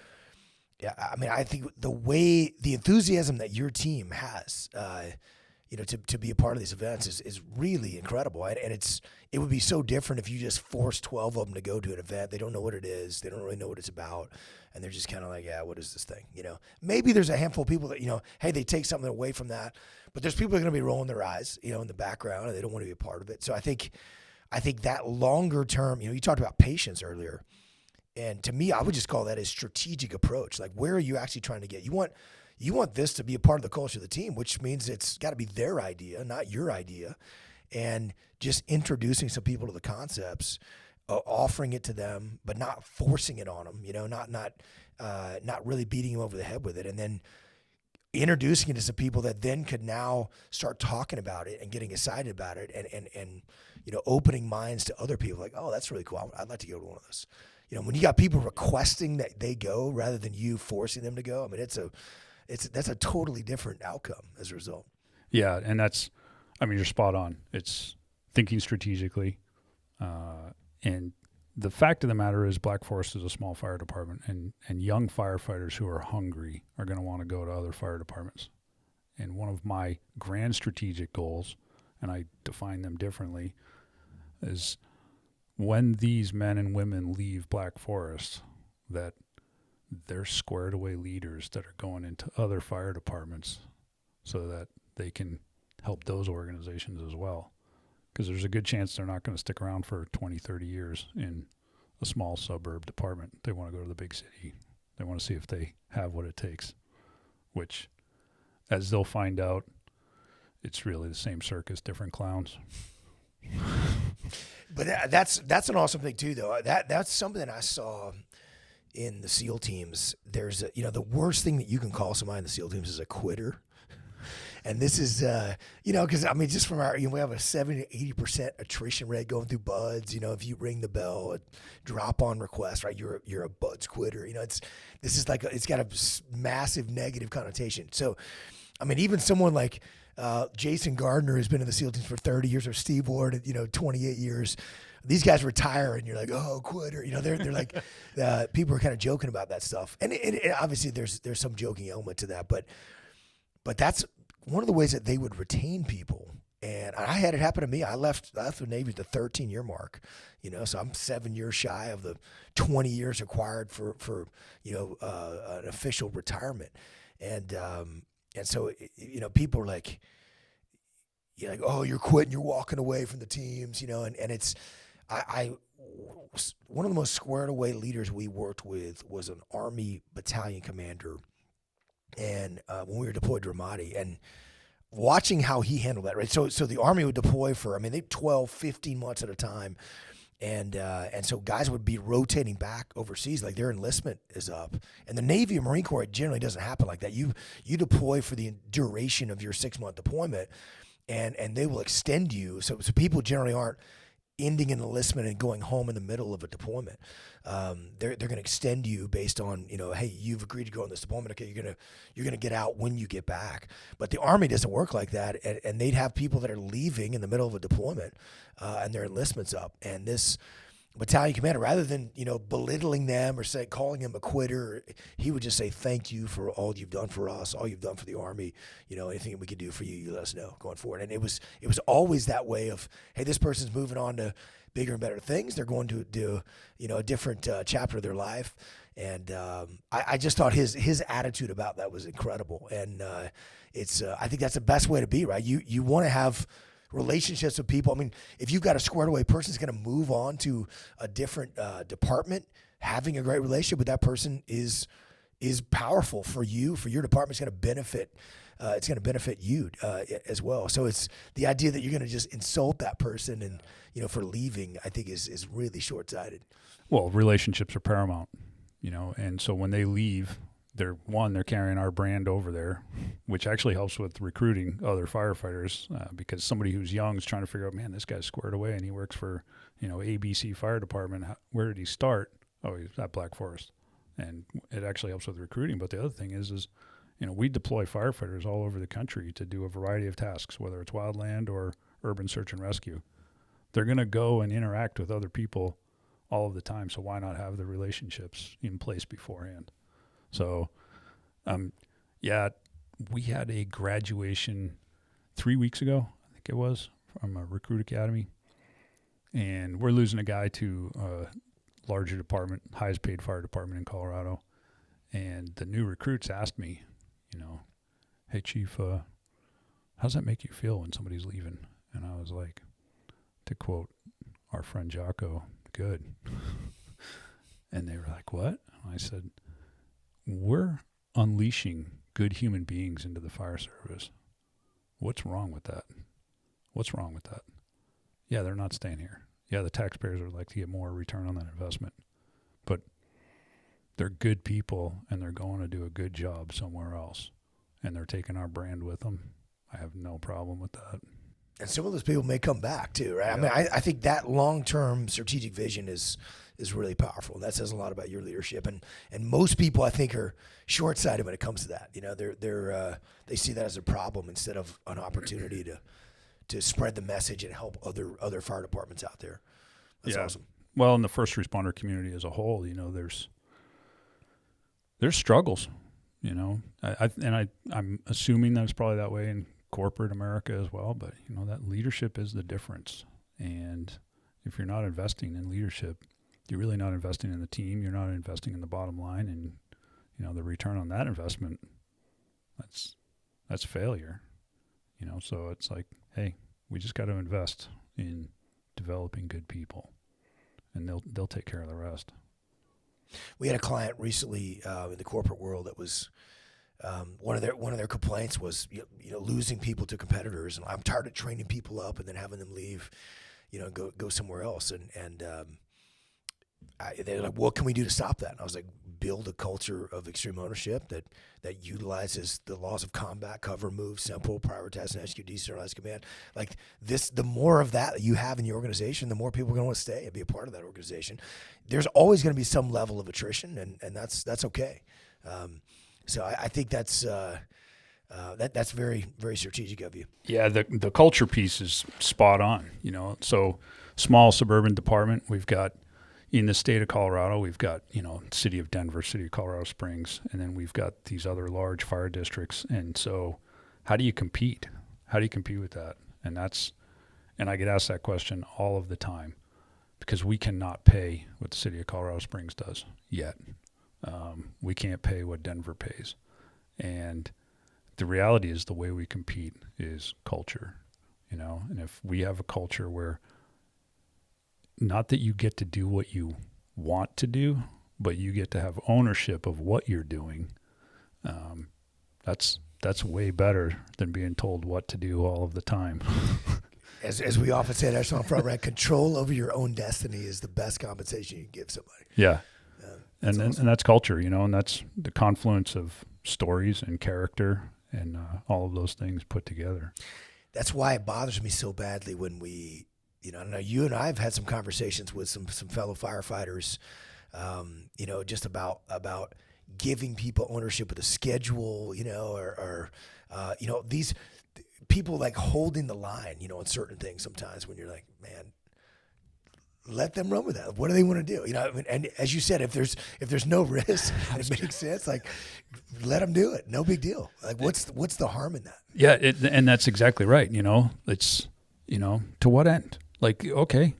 yeah, I mean, I think the enthusiasm that your team has, you know, to be a part of these events is really incredible. And it would be so different if you just forced 12 of them to go to an event. They don't know what it is. They don't really know what it's about. And they're just kind of like, yeah, what is this thing? You know, maybe there's a handful of people that, you know, hey, they take something away from that, but there's people that are going to be rolling their eyes, you know, in the background, and they don't want to be a part of it. So I think that longer term, you know, you talked about patience earlier. And to me, I would just call that a strategic approach. Like, where are you actually trying to get? You want this to be a part of the culture of the team, which means it's got to be their idea, not your idea. And just introducing some people to the concepts, offering it to them, but not forcing it on them, you know, not really beating them over the head with it. And then introducing it to some people that then could now start talking about it and getting excited about it and you know, opening minds to other people like, oh, that's really cool. I'd like to go to one of those. You know, when you got people requesting that they go rather than you forcing them to go, I mean, that's a totally different outcome as a result. Yeah, and you're spot on. It's thinking strategically. And the fact of the matter is Black Forest is a small fire department, and young firefighters who are hungry are going to want to go to other fire departments. And one of my grand strategic goals, and I define them differently, is when these men and women leave Black Forest, that they're squared away leaders that are going into other fire departments so that they can help those organizations as well. Because there's a good chance they're not going to stick around for 20, 30 years in a small suburb department. They want to go to the big city. They want to see if they have what it takes, which, as they'll find out, it's really the same circus, different clowns. But that's an awesome thing too, though. That's something that I saw in the SEAL teams. There's the worst thing that you can call somebody in the SEAL teams is a quitter. And this is, because I mean, just from our, we have a 70 to 80% attrition rate going through buds. You know, if you ring the bell, a drop on request, right? You're a buds quitter. You know, it's got a massive negative connotation. So, I mean, even someone like Jason Gardner has been in the SEAL teams for 30 years, or Steve Ward, 28 years. These guys retire, and you're like, oh, quitter. You know, they're like, people are kind of joking about that stuff, and obviously there's some joking element to that, but that's one of the ways that they would retain people. And I had it happen to me. I left the Navy at the 13-year mark, so I'm 7 years shy of the 20 years required for an official retirement. And so, people are like, you're like, oh, you're quitting, you're walking away from the teams, and it's, one of the most squared away leaders we worked with was an Army battalion commander and when we were deployed to Ramadi, and watching how he handled that, right? So the Army would deploy for, I mean, they 12, 15 months at a time. And so guys would be rotating back overseas, like their enlistment is up. And the Navy and Marine Corps, it generally doesn't happen like that. You deploy for the duration of your 6-month deployment, and they will extend you. So people generally aren't ending an enlistment and going home in the middle of a deployment. They're going to extend you based on, hey, you've agreed to go on this deployment. Okay, you're gonna get out when you get back. But the Army doesn't work like that, and they'd have people that are leaving in the middle of a deployment, and their enlistment's up. And this battalion commander, rather than belittling them or calling him a quitter, he would just say, thank you for all you've done for us, all you've done for the Army. Anything we can do for you, you let us know going forward. And it was always that way of, hey, this person's moving on to bigger and better things. They're going to do a different chapter of their life. And I just thought his attitude about that was incredible. And it's I think that's the best way to be, right? You want to have relationships with people. I mean, if you've got a squared away person that's going to move on to a different department, having a great relationship with that person is powerful for you, for your department. It's going to benefit. It's going to benefit you as well. So it's the idea that you're going to just insult that person and for leaving, I think is really short-sighted. Well, relationships are paramount, and so when they leave, they're carrying our brand over there, which actually helps with recruiting other firefighters, because somebody who's young is trying to figure out, man, this guy's squared away and he works for, ABC Fire Department. Where did he start? Oh, he's at Black Forest. And it actually helps with recruiting. But the other thing is, we deploy firefighters all over the country to do a variety of tasks, whether it's wildland or urban search and rescue. They're going to go and interact with other people all of the time. So why not have the relationships in place beforehand? So, we had a graduation 3 weeks ago, I think it was, from a recruit academy. And we're losing a guy to a larger department, highest paid fire department in Colorado. And the new recruits asked me, hey, Chief, how does that make you feel when somebody's leaving? And I was like, to quote our friend Jocko, good. And they were like, what? I said, we're unleashing good human beings into the fire service. What's wrong with that? Yeah, they're not staying here. Yeah, the taxpayers would like to get more return on that investment. But they're good people, and they're going to do a good job somewhere else. And they're taking our brand with them. I have no problem with that. And some of those people may come back too, right? Yeah. I mean, I think that long-term strategic vision is really powerful. That says a lot about your leadership. And most people, I think, are short-sighted when it comes to that. They see that as a problem instead of an opportunity to spread the message and help other fire departments out there. That's awesome. Well, in the first responder community as a whole, there's struggles. I'm assuming that's probably that way in corporate America as well, but that leadership is the difference. And if you're not investing in leadership, you're really not investing in the team. You're not investing in the bottom line, and the return on that investment, that's failure. So it's like, hey, we just got to invest in developing good people, and they'll take care of the rest. We had a client recently in the corporate world that was one of their complaints was losing people to competitors, and I'm tired of training people up and then having them leave, go somewhere else. And they're like, what can we do to stop that? And I was like, build a culture of extreme ownership that utilizes the laws of combat, cover, move, simple, prioritize, and execute, decentralized command. Like this, the more of that you have in your organization, the more people are going to want to stay and be a part of that organization. There's always going to be some level of attrition, and that's okay. So I think that's very, very strategic of you. Yeah, the culture piece is spot on. So small suburban department. We've got in the state of Colorado, we've got city of Denver, city of Colorado Springs, and then we've got these other large fire districts. And so, how do you compete? How do you compete with that? And I get asked that question all of the time because we cannot pay what the city of Colorado Springs does yet. We can't pay what Denver pays. And the reality is the way we compete is culture, and if we have a culture where not that you get to do what you want to do, but you get to have ownership of what you're doing, That's way better than being told what to do all of the time. As we often say at Echelon Front, right? Control over your own destiny is the best compensation you can give somebody. Yeah. That's awesome. And that's culture, and that's the confluence of stories and character and all of those things put together. That's why it bothers me so badly when we, I know you and I have had some conversations with some fellow firefighters, just about giving people ownership of the schedule, or these people like holding the line, on certain things sometimes when you're like, man, let them run with that. What do they want to do? And as you said, if there's no risk and it makes sense, like let them do it. No big deal. Like what's the harm in that? Yeah. And that's exactly right. It's, to what end? Like, okay,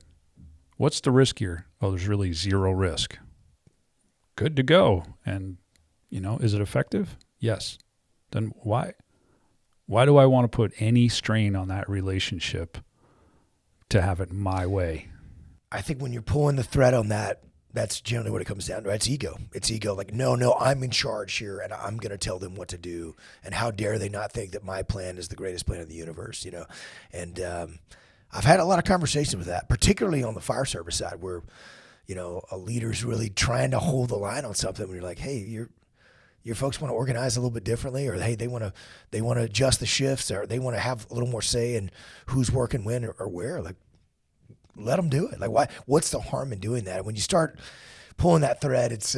what's the risk here? Oh, there's really zero risk. Good to go. And, is it effective? Yes. Then why do I want to put any strain on that relationship to have it my way? I think when you're pulling the thread on that, that's generally what it comes down to. It's ego. It's ego. Like, no, I'm in charge here and I'm going to tell them what to do. And how dare they not think that my plan is the greatest plan in the universe, And I've had a lot of conversations with that, particularly on the fire service side where, a leader's really trying to hold the line on something when you're like, hey, your folks want to organize a little bit differently, or hey, they want to adjust the shifts, or they want to have a little more say in who's working when or where. Like, let them do it. Like, why? What's the harm in doing that? When you start pulling that thread, it's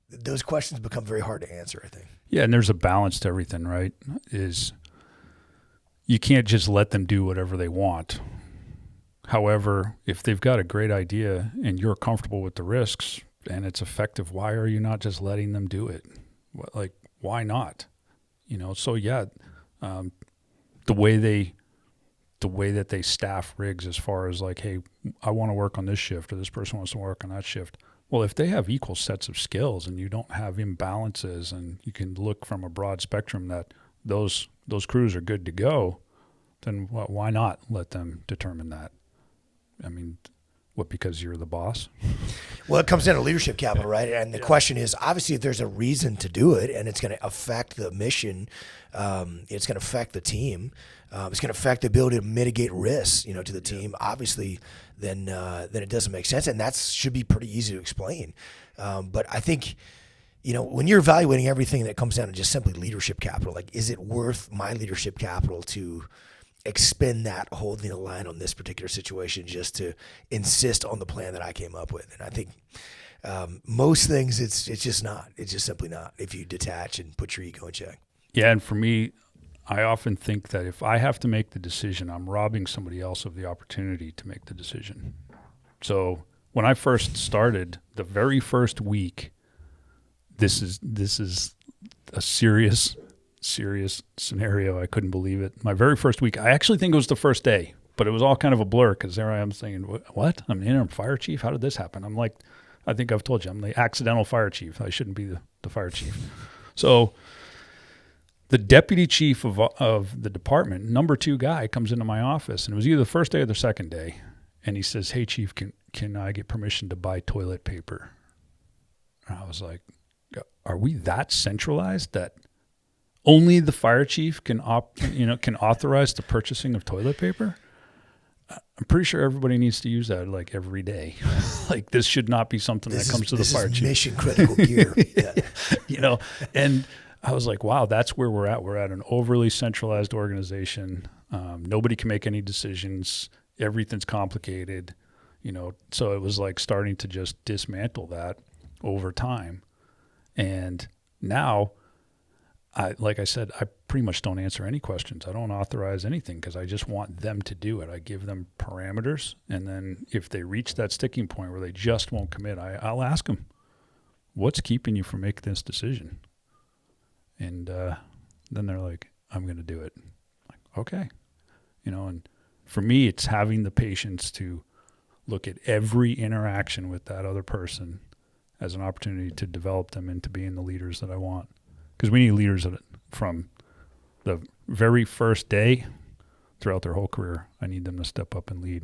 those questions become very hard to answer, I think. Yeah, and there's a balance to everything, right? Is you can't just let them do whatever they want. However, if they've got a great idea and you're comfortable with the risks and it's effective, why are you not just letting them do it? Like, why not? So yeah, the way that they staff rigs as far as like, hey, I want to work on this shift or this person wants to work on that shift. Well, if they have equal sets of skills and you don't have imbalances and you can look from a broad spectrum that those crews are good to go, then why not let them determine that? I mean, because you're the boss? Well, it comes down to leadership capital, right? And the question is, obviously, if there's a reason to do it and it's going to affect the mission, it's going to affect the team, it's going to affect the ability to mitigate risks, to the team, obviously, then it doesn't make sense. And that should be pretty easy to explain. But I think, when you're evaluating everything that comes down to just simply leadership capital, like, is it worth my leadership capital to expend that holding the line on this particular situation just to insist on the plan that I came up with? And I think most things it's just not. It's just simply not if you detach and put your ego in check. Yeah, and for me, I often think that if I have to make the decision, I'm robbing somebody else of the opportunity to make the decision. So when I first started, the very first week, this is a serious scenario. I couldn't believe it. My very first week, I actually think it was the first day, but it was all kind of a blur because there I am saying, what? I'm an interim fire chief? How did this happen? I'm like, I think I've told you, I'm the accidental fire chief. I shouldn't be the fire chief. So the deputy chief of the department, number 2 guy, comes into my office, and it was either the first day or the second day, and he says, hey, chief, can I get permission to buy toilet paper? And I was like, are we that centralized that only the fire chief can authorize the purchasing of toilet paper? I'm pretty sure everybody needs to use that like every day. Like, this should not be something that comes to the fire chief. Mission critical gear. Yeah. And I was like, wow, that's where we're at. We're at an overly centralized organization. Nobody can make any decisions. Everything's complicated. So it was like starting to just dismantle that over time. And now, like I said, I pretty much don't answer any questions. I don't authorize anything because I just want them to do it. I give them parameters, and then if they reach that sticking point where they just won't commit, I'll ask them, what's keeping you from making this decision? And then they're like, I'm going to do it. Like, okay. And for me, it's having the patience to look at every interaction with that other person as an opportunity to develop them into being the leaders that I want. Because we need leaders from the very first day throughout their whole career. I need them to step up and lead.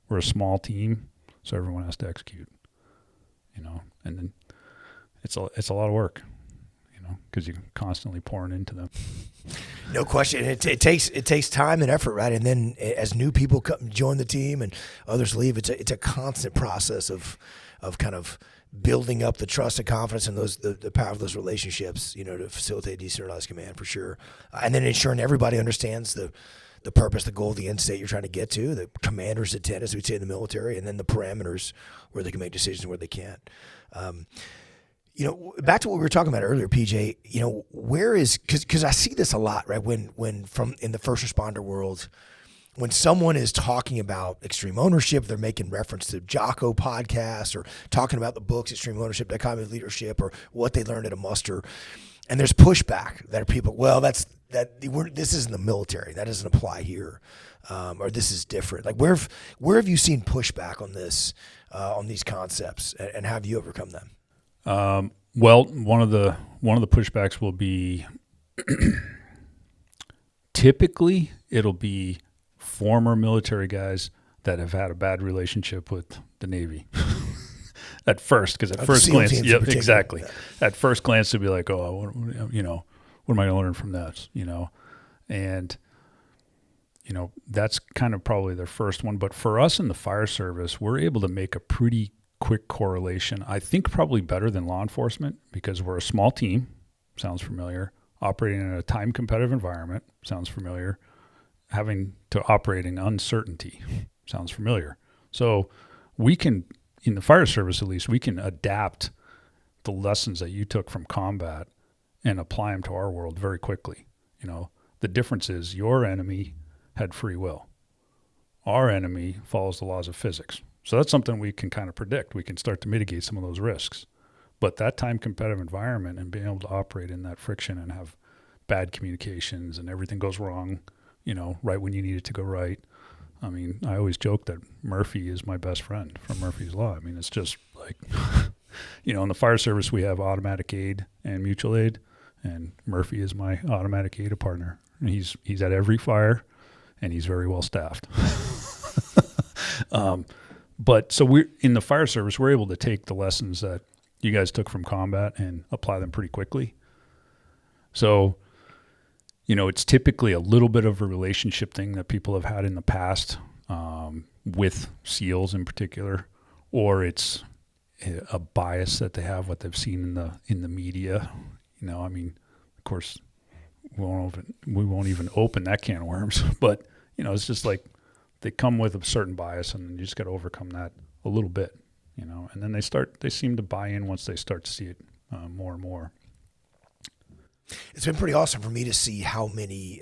We're a small team, so everyone has to execute. And then it's a lot of work. because you're constantly pouring into them. No question. It takes time and effort, right? And then as new people come join the team and others leave, it's a constant process of kind of building up the trust and confidence and the power of those relationships, to facilitate decentralized command for sure. And then ensuring everybody understands the purpose, the goal, the end state you're trying to get to, the commander's intent, as we'd say in the military, and then the parameters where they can make decisions and where they can't. Back to what we were talking about earlier, PJ, where is, because I see this a lot, right? When from in the first responder world, when someone is talking about extreme ownership, they're making reference to Jocko podcasts or talking about the books, Extreme Ownership, Dichotomy of Leadership, or what they learned at a muster. And there's pushback that are people, well, this isn't the military. That doesn't apply here. Or this is different. Like where have you seen pushback on this, on these concepts, and how have you overcome them? Well, one of the pushbacks will be typically it'll be former military guys that have had a bad relationship with the Navy at first, because at first glance, yep, exactly. Yeah. At first glance, they'll be like, "Oh, what am I going to learn from this?" And that's kind of probably their first one. But for us in the fire service, we're able to make a pretty quick correlation. I think probably better than law enforcement, because we're a small team. Sounds familiar. Operating in a time competitive environment. Sounds familiar. Having to operate in uncertainty. Sounds familiar. So we can, in the fire service at least, we can adapt the lessons that you took from combat and apply them to our world very quickly. The difference is your enemy had free will. Our enemy follows the laws of physics. So that's something we can kind of predict. We can start to mitigate some of those risks. But that time competitive environment and being able to operate in that friction and have bad communications and everything goes wrong, right when you need it to go right. I mean, I always joke that Murphy is my best friend from Murphy's Law. I mean, it's just like, in the fire service, we have automatic aid and mutual aid, and Murphy is my automatic aid partner. And he's at every fire, and he's very well staffed. But so we're in the fire service, we're able to take the lessons that you guys took from combat and apply them pretty quickly. So, it's typically a little bit of a relationship thing that people have had in the past with SEALs in particular, or it's a bias that they have, what they've seen in the media. I mean, of course, we won't even open that can of worms, but it's just like they come with a certain bias, and you just got to overcome that a little bit, and then they seem to buy in once they start to see it more and more. It's been pretty awesome for me to see how many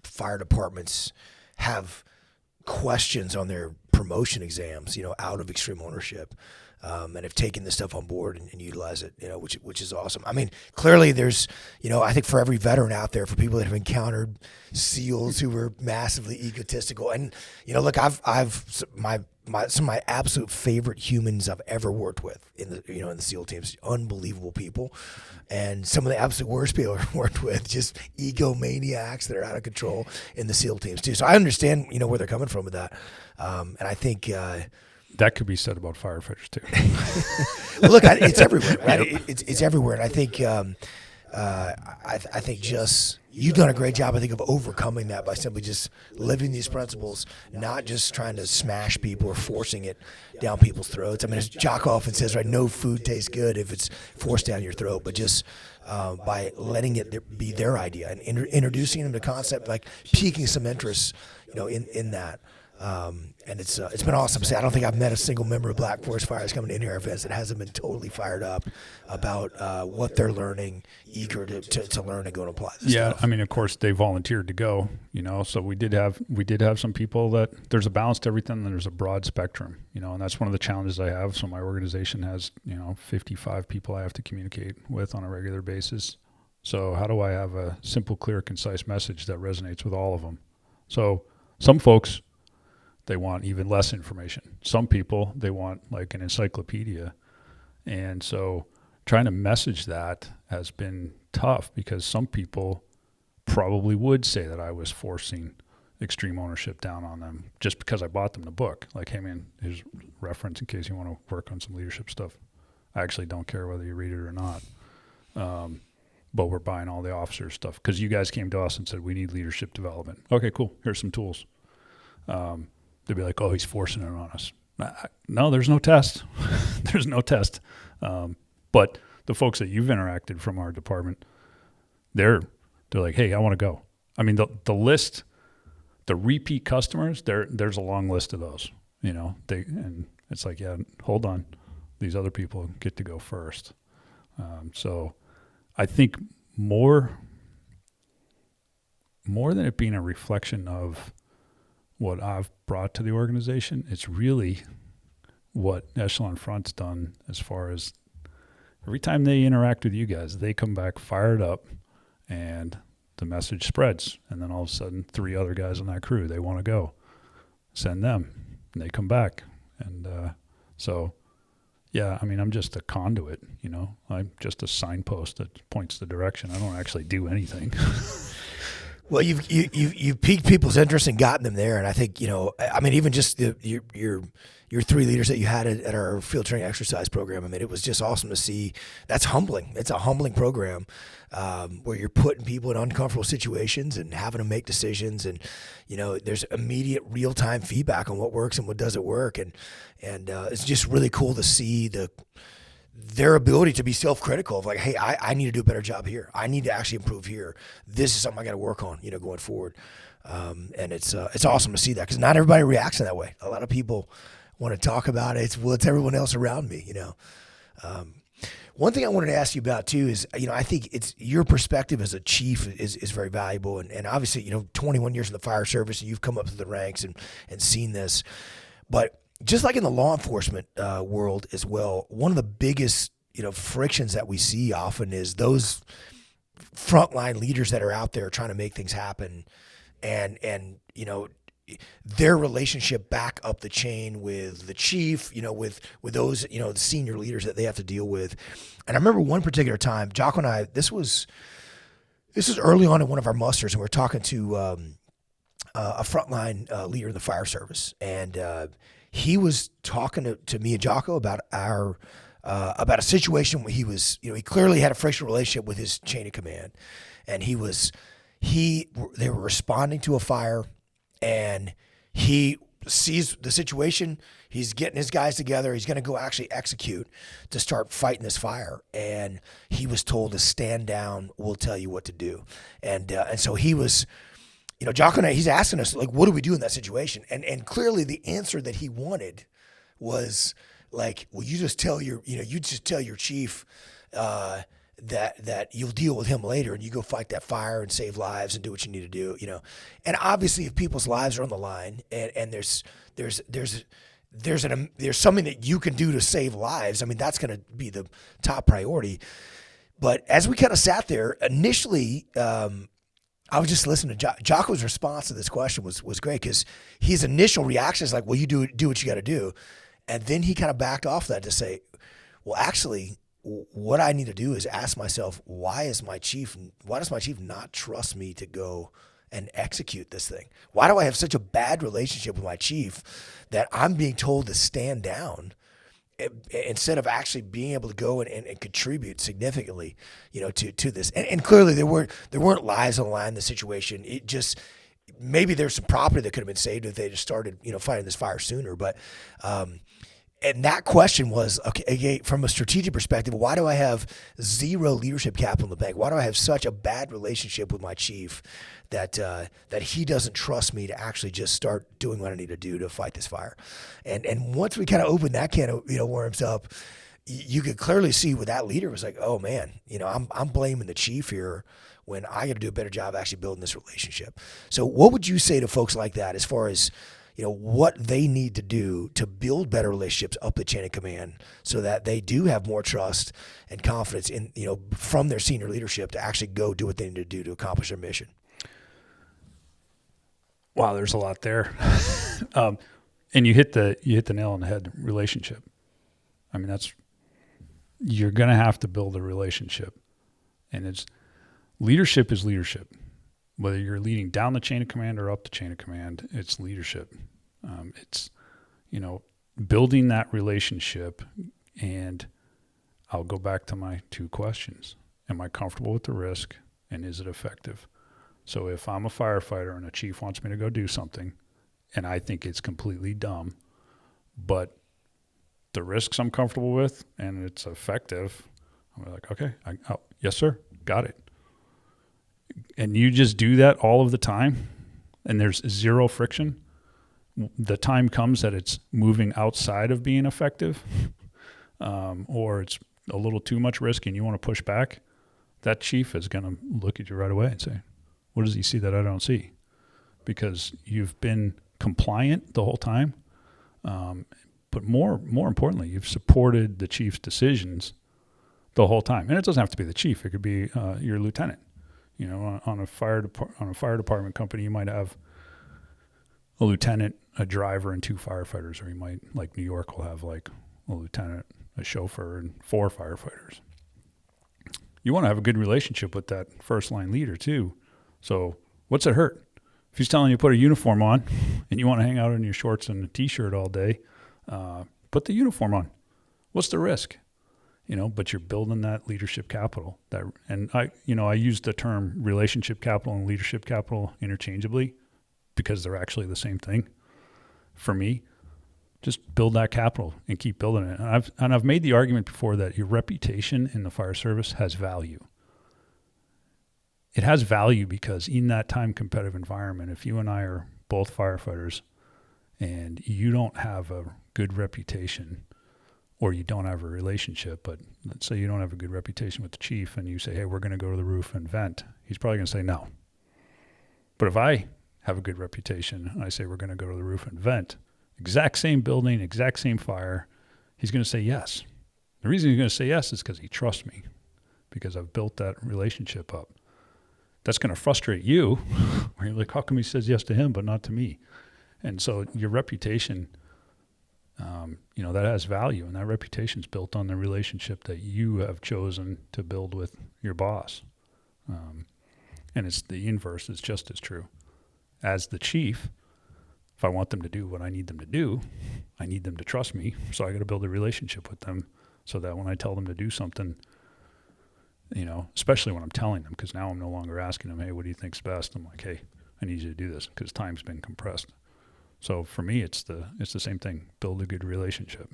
fire departments have questions on their promotion exams, out of extreme ownership, and have taken this stuff on board and utilize it, which is awesome. I mean, clearly there's, I think for every veteran out there, for people that have encountered SEALs who were massively egotistical, and look, I've some of my absolute favorite humans I've ever worked with in the SEAL teams, unbelievable people, and some of the absolute worst people I've worked with, just egomaniacs that are out of control in the SEAL teams too. So I understand, where they're coming from with that, and I think that could be said about firefighters too. Well, look, it's everywhere, right? Yep. It's everywhere, and I think I think just you've done a great job, I think, of overcoming that by simply just living these principles, not just trying to smash people or forcing it down people's throats. I mean, as Jock often says, right, no food tastes good if it's forced down your throat, but just by letting it be their idea and introducing them to concept, like piquing some interest, in that. And it's been awesome. I don't think I've met a single member of Black Forest Fires coming in our events that hasn't been totally fired up about what they're learning, eager to learn and go and apply this stuff. I mean, of course, they volunteered to go, so we did have some people that there's a balance to everything, and there's a broad spectrum, and that's one of the challenges I have. So my organization has, 55 people I have to communicate with on a regular basis. So how do I have a simple, clear, concise message that resonates with all of them? So some folks, they want even less information. Some people, they want like an encyclopedia. And so trying to message that has been tough, because some people probably would say that I was forcing extreme ownership down on them just because I bought them the book. Like, hey man, here's reference in case you want to work on some leadership stuff. I actually don't care whether you read it or not. but we're buying all the officer stuff because you guys came to us and said we need leadership development. Okay, cool. Here's some tools. They'd be like, oh, he's forcing it on us. No, there's no test. There's no test. But the folks that you've interacted from our department, they're like, hey, I want to go. I mean, the list, the repeat customers, there's a long list of those. And it's like, yeah, hold on, these other people get to go first. So I think more than it being a reflection of what I've brought to the organization, it's really what Echelon Front's done as far as every time they interact with you guys, they come back fired up and the message spreads. And then all of a sudden, 3 other guys on that crew, they want to go. Send them. And they come back. And so, yeah, I mean, I'm just a conduit, I'm just a signpost that points the direction. I don't actually do anything. Well, you've piqued people's interest and gotten them there, and I think I mean, even just your 3 leaders that you had at our field training exercise program. I mean, it was just awesome to see. That's humbling. It's a humbling program where you're putting people in uncomfortable situations and having to make decisions, and there's immediate real time feedback on what works and what doesn't work, and it's just really cool to see their ability to be self-critical of like, hey, I need to do a better job here. I need to actually improve here. This is something I got to work on, going forward. And it's awesome to see that because not everybody reacts in that way. A lot of people want to talk about it. It's everyone else around me, One thing I wanted to ask you about too is, I think it's your perspective as a chief is very valuable. And obviously, 21 years in the fire service, and you've come up through the ranks and seen this, but just like in the law enforcement world as well, one of the biggest, frictions that we see often is those frontline leaders that are out there trying to make things happen, and their relationship back up the chain with the chief, with those, the senior leaders that they have to deal with. And I remember one particular time, Jocko and I, this was early on in one of our musters, and we were talking to a frontline leader in the fire service, and he was talking to me and Jocko about about a situation where he was, he clearly had a frictional relationship with his chain of command, and they were responding to a fire, and he sees the situation. He's getting his guys together. He's going to go actually execute to start fighting this fire, and he was told to stand down. We'll tell you what to do, and so he was. Jocko and I, he's asking us, like, what do we do in that situation? And clearly the answer that he wanted was like, well, you just tell your chief that you'll deal with him later, and you go fight that fire and save lives and do what you need to do, And obviously, if people's lives are on the line, and there's something that you can do to save lives, I mean, that's going to be the top priority. But as we kind of sat there initially, I was just listening to Jocko's response to this question was great, because his initial reaction is like, well, you do what you got to do. And then he kind of backed off that to say, well, actually, what I need to do is ask myself, why does my chief not trust me to go and execute this thing? Why do I have such a bad relationship with my chief that I'm being told to stand down instead of actually being able to go and contribute significantly, to this? And clearly there weren't lives on the line in the situation. It just, maybe there's some property that could have been saved if they just started, fighting this fire sooner. But, and that question was, okay, from a strategic perspective, why do I have zero leadership capital in the bank? Why do I have such a bad relationship with my chief that he doesn't trust me to actually just start doing what I need to do to fight this fire? And once we kind of opened that can of worms up, you could clearly see with that leader was like, oh man, I'm blaming the chief here when I got to do a better job actually building this relationship. So what would you say to folks like that as far as what they need to do to build better relationships up the chain of command so that they do have more trust and confidence in, from their senior leadership to actually go do what they need to do to accomplish their mission? Wow, there's a lot there. And you hit the nail on the head, relationship. I mean, you're going to have to build a relationship, and leadership is leadership. Whether you're leading down the chain of command or up the chain of command, it's leadership. It's, building that relationship. And I'll go back to my 2 questions. Am I comfortable with the risk, and is it effective? So if I'm a firefighter and a chief wants me to go do something and I think it's completely dumb, but the risks I'm comfortable with and it's effective, I'm like, okay, yes, sir, got it. And you just do that all of the time and there's zero friction. The time comes that it's moving outside of being effective or it's a little too much risk and you want to push back, that chief is going to look at you right away and say, what does he see that I don't see? Because you've been compliant the whole time. But more importantly, you've supported the chief's decisions the whole time. And it doesn't have to be the chief. It could be your lieutenant. You know, on a fire department company, you might have a lieutenant, a driver, and 2 firefighters. Or you might, like New York, will have like a lieutenant, a chauffeur, and 4 firefighters. You want to have a good relationship with that first line leader too. So what's it hurt? If he's telling you to put a uniform on and you want to hang out in your shorts and a t-shirt all day, put the uniform on. What's the risk? You know, but you're building that leadership capital. And I use the term relationship capital and leadership capital interchangeably because they're actually the same thing. For me, just build that capital and keep building it. And I've made the argument before that your reputation in the fire service has value. It has value because in that time competitive environment, if you and I are both firefighters and you don't have a good reputation or you don't have a relationship, but let's say you don't have a good reputation with the chief and you say, hey, we're going to go to the roof and vent, he's probably going to say no. But if I have a good reputation and I say we're going to go to the roof and vent, exact same building, exact same fire, he's going to say yes. The reason he's going to say yes is because he trusts me, because I've built that relationship up. That's going to frustrate you, where you're like, how come he says yes to him but not to me? And so your reputation, that has value, and that reputation's built on the relationship that you have chosen to build with your boss. And it's the inverse is just as true. As the chief, if I want them to do what I need them to do, I need them to trust me. So I got to build a relationship with them so that when I tell them to do something, especially when I'm telling them, because now I'm no longer asking them, hey, what do you think's best? I'm like, hey, I need you to do this because time's been compressed. So for me, it's the same thing. Build a good relationship.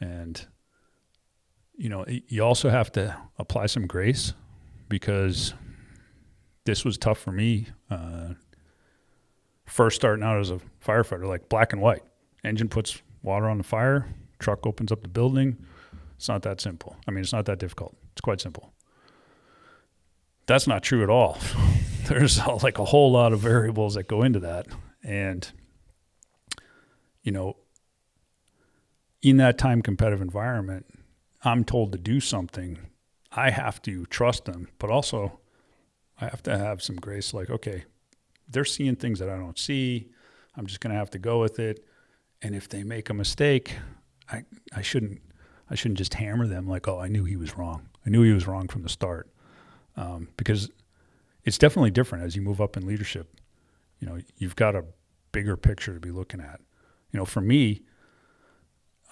And, you also have to apply some grace because this was tough for me. First starting out as a firefighter, like black and white. Engine puts water on the fire, truck opens up the building. It's not that simple. I mean, it's not that difficult. It's quite simple. That's not true at all. There's a whole lot of variables that go into that. And, in that time competitive environment, I'm told to do something. I have to trust them, but also I have to have some grace. Like, okay, they're seeing things that I don't see. I'm just going to have to go with it. And if they make a mistake, I shouldn't just hammer them like, oh, I knew he was wrong. I knew he was wrong from the start. Because it's definitely different as you move up in leadership. You've got a bigger picture to be looking at. For me,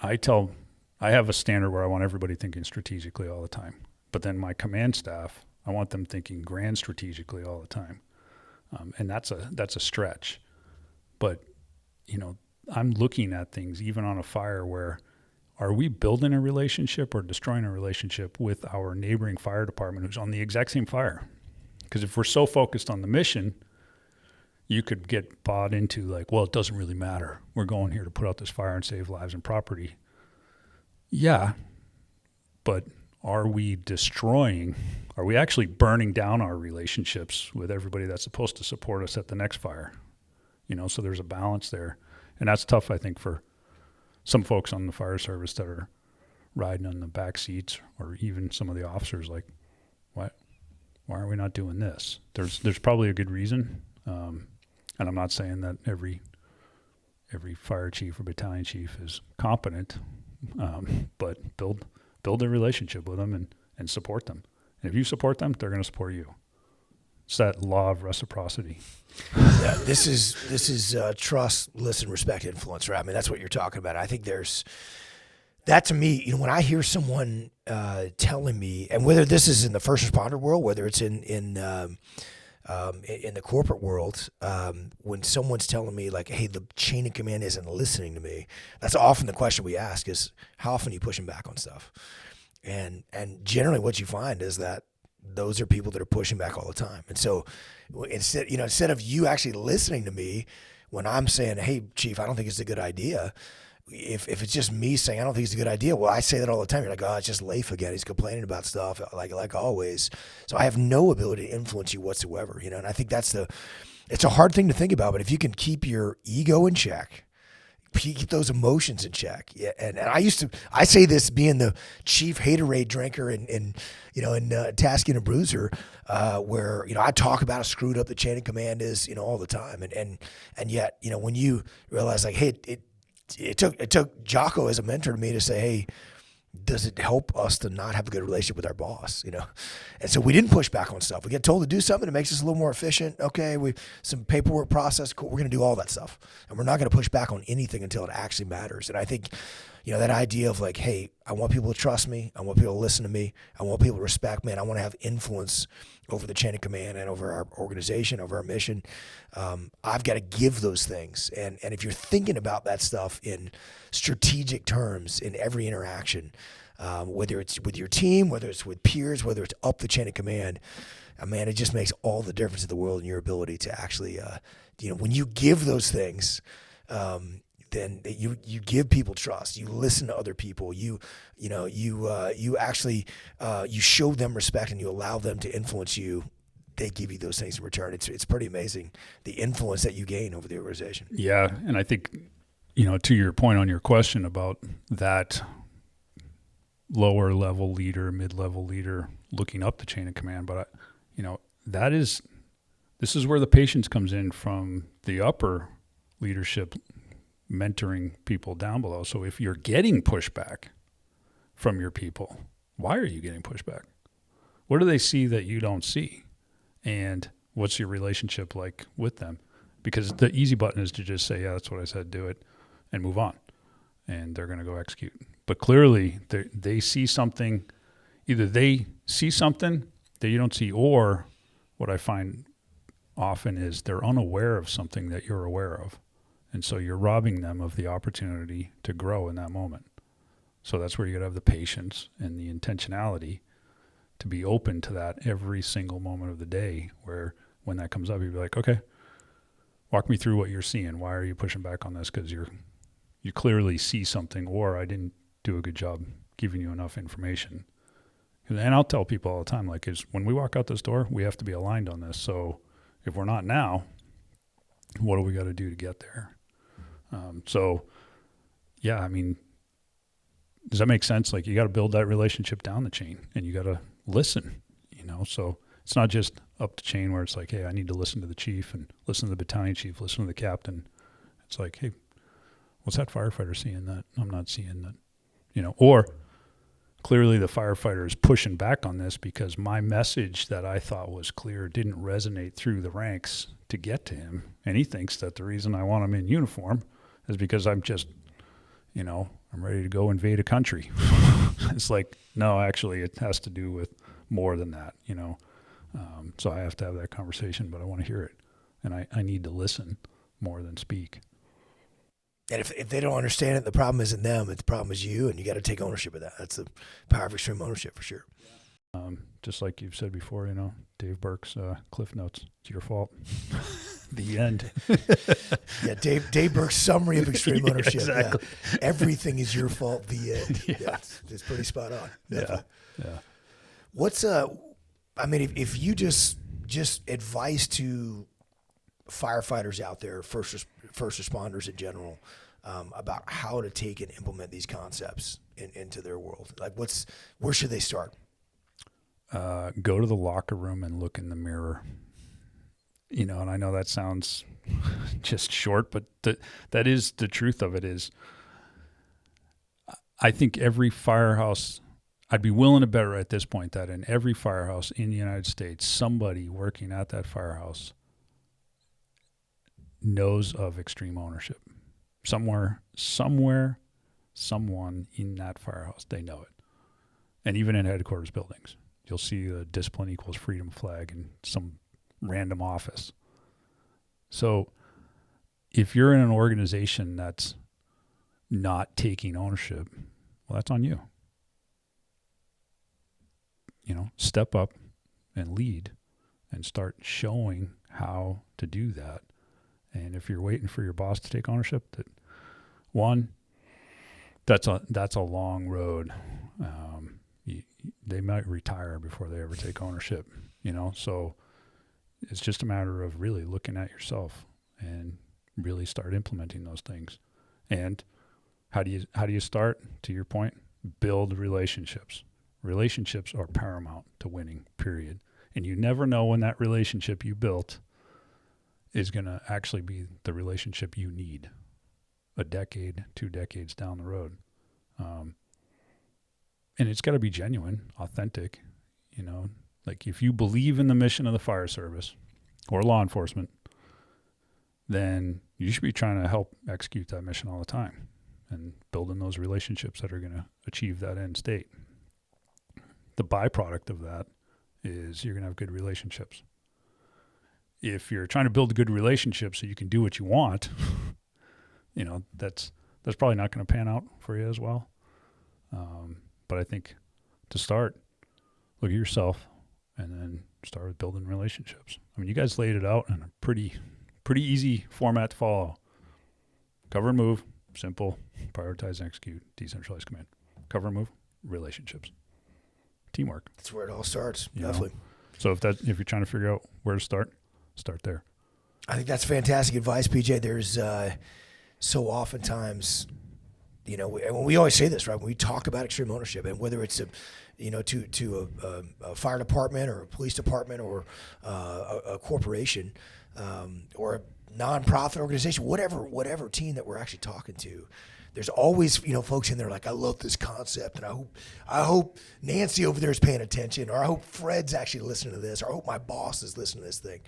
I have a standard where I want everybody thinking strategically all the time. But then my command staff, I want them thinking grand strategically all the time. And that's a stretch. But, I'm looking at things even on a fire where are we building a relationship or destroying a relationship with our neighboring fire department who's on the exact same fire? Because if we're so focused on the mission, you could get bought into like, well, it doesn't really matter. We're going here to put out this fire and save lives and property. Yeah, but are we actually burning down our relationships with everybody that's supposed to support us at the next fire? So there's a balance there. And that's tough, I think, for some folks on the fire service that are riding on the back seats, or even some of the officers like, why are we not doing this? There's probably a good reason. And I'm not saying that every fire chief or battalion chief is competent, but build a relationship with them and support them. And if you support them, they're going to support you. It's that law of reciprocity. Yeah, this is trust, listen, respect, influence, right? I mean, that's what you're talking about. I think there's that to me, when I hear someone telling me, and whether this is in the first responder world, whether it's in the corporate world, when someone's telling me like, hey, the chain of command isn't listening to me, that's often the question we ask is, how often are you pushing back on stuff? And generally what you find is that those are people that are pushing back all the time. And so instead of you actually listening to me when I'm saying, hey, Chief, I don't think it's a good idea, if it's just me saying I don't think it's a good idea, well, I say that all the time. You're like, oh, it's just Leif again. He's complaining about stuff like always. So I have no ability to influence you whatsoever, And I think it's a hard thing to think about, but if you can keep your ego in check, keep those emotions in check. Yeah, and I say this being the chief haterade drinker in Tasking and Bruiser, where I talk about how screwed up the chain of command is, all the time, and yet when you realize like, hey, it took Jocko as a mentor to me to say, hey, does it help us to not have a good relationship with our boss? And so we didn't push back on stuff. We get told to do something that makes us a little more efficient. Okay, some paperwork process. Cool. We're going to do all that stuff, and we're not going to push back on anything until it actually matters. And I think, that idea of like, hey, I want people to trust me. I want people to listen to me. I want people to respect me. And I want to have influence over the chain of command and over our organization, over our mission. I've got to give those things. And if you're thinking about that stuff in strategic terms in every interaction, whether it's with your team, whether it's with peers, whether it's up the chain of command, man, it just makes all the difference in the world in your ability to actually, when you give those things, then you give people trust. You listen to other people. You actually you show them respect and you allow them to influence you. They give you those things in return. It's pretty amazing the influence that you gain over the organization. Yeah, and I think to your point on your question about that lower level leader, mid-level leader looking up the chain of command, but this is where the patience comes in from the upper leadership mentoring people down below. So if you're getting pushback from your people, why are you getting pushback? What do they see that you don't see? And what's your relationship like with them? Because the easy button is to just say, yeah, that's what I said, do it, and move on. And they're going to go execute. But clearly they see something, either they see something that you don't see, or what I find often is they're unaware of something that you're aware of. And so you're robbing them of the opportunity to grow in that moment. So that's where you got to have the patience and the intentionality to be open to that every single moment of the day, where when that comes up, you'd be like, okay, walk me through what you're seeing. Why are you pushing back on this? Because you clearly see something, or I didn't do a good job giving you enough information. And I'll tell people all the time, like, is when we walk out this door, we have to be aligned on this. So if we're not now, what do we got to do to get there? Yeah, I mean, does that make sense? Like, you got to build that relationship down the chain, and you got to listen, so it's not just up the chain where it's like, hey, I need to listen to the chief and listen to the battalion chief, listen to the captain. It's like, hey, what's that firefighter seeing that I'm not seeing that, or clearly the firefighter is pushing back on this because my message that I thought was clear didn't resonate through the ranks to get to him. And he thinks that the reason I want him in uniform is because I'm just, I'm ready to go invade a country. It's like, no, actually it has to do with more than that, so I have to have that conversation, but I want to hear it. And I need to listen more than speak. And if they don't understand it, the problem isn't them. The problem is you, and you got to take ownership of that. That's the power of extreme ownership for sure. Just like you've said before, Dave Burke's Cliff Notes. It's your fault. The end. Yeah, Dave Burke's summary of extreme ownership. Yeah, exactly. Yeah. Everything is your fault. The end. Yeah. It's pretty spot on. Yeah. What's if you just advice to firefighters out there, first responders in general, about how to take and implement these concepts into their world, like where should they start? Go to the locker room and look in the mirror. And I know that sounds just short, but that is the truth of it. Is I think every firehouse, I'd be willing to bet right at this point that in every firehouse in the United States, somebody working at that firehouse knows of extreme ownership. Somewhere, someone in that firehouse, they know it. And even in headquarters buildings, you'll see the discipline equals freedom flag in some random office. So if you're in an organization that's not taking ownership, well, that's on you. Step up and lead and start showing how to do that. And if you're waiting for your boss to take ownership, that's a long road. They might retire before they ever take ownership, so it's just a matter of really looking at yourself and really start implementing those things. And how do you start? To your point, build relationships. Relationships are paramount to winning, period. And you never know when that relationship you built is going to actually be the relationship you need a decade, 2 decades down the road. And it's got to be genuine, authentic, like if you believe in the mission of the fire service or law enforcement, then you should be trying to help execute that mission all the time and building those relationships that are going to achieve that end state. The byproduct of that is you're going to have good relationships. If you're trying to build a good relationship so you can do what you want, that's probably not going to pan out for you as well. But I think to start, look at yourself and then start with building relationships. I mean, you guys laid it out in a pretty easy format to follow. Cover and move, simple, prioritize and execute, decentralized command. Cover and move, relationships. Teamwork. That's where it all starts, definitely. So if you're trying to figure out where to start there. I think that's fantastic advice, PJ. There's so oftentimes, we always say this, right? When we talk about extreme ownership, and whether it's to a fire department or a police department or a corporation or a nonprofit organization, whatever team that we're actually talking to, there's always folks in there like, I love this concept, and I hope Nancy over there is paying attention, or I hope Fred's actually listening to this, or I hope my boss is listening to this thing.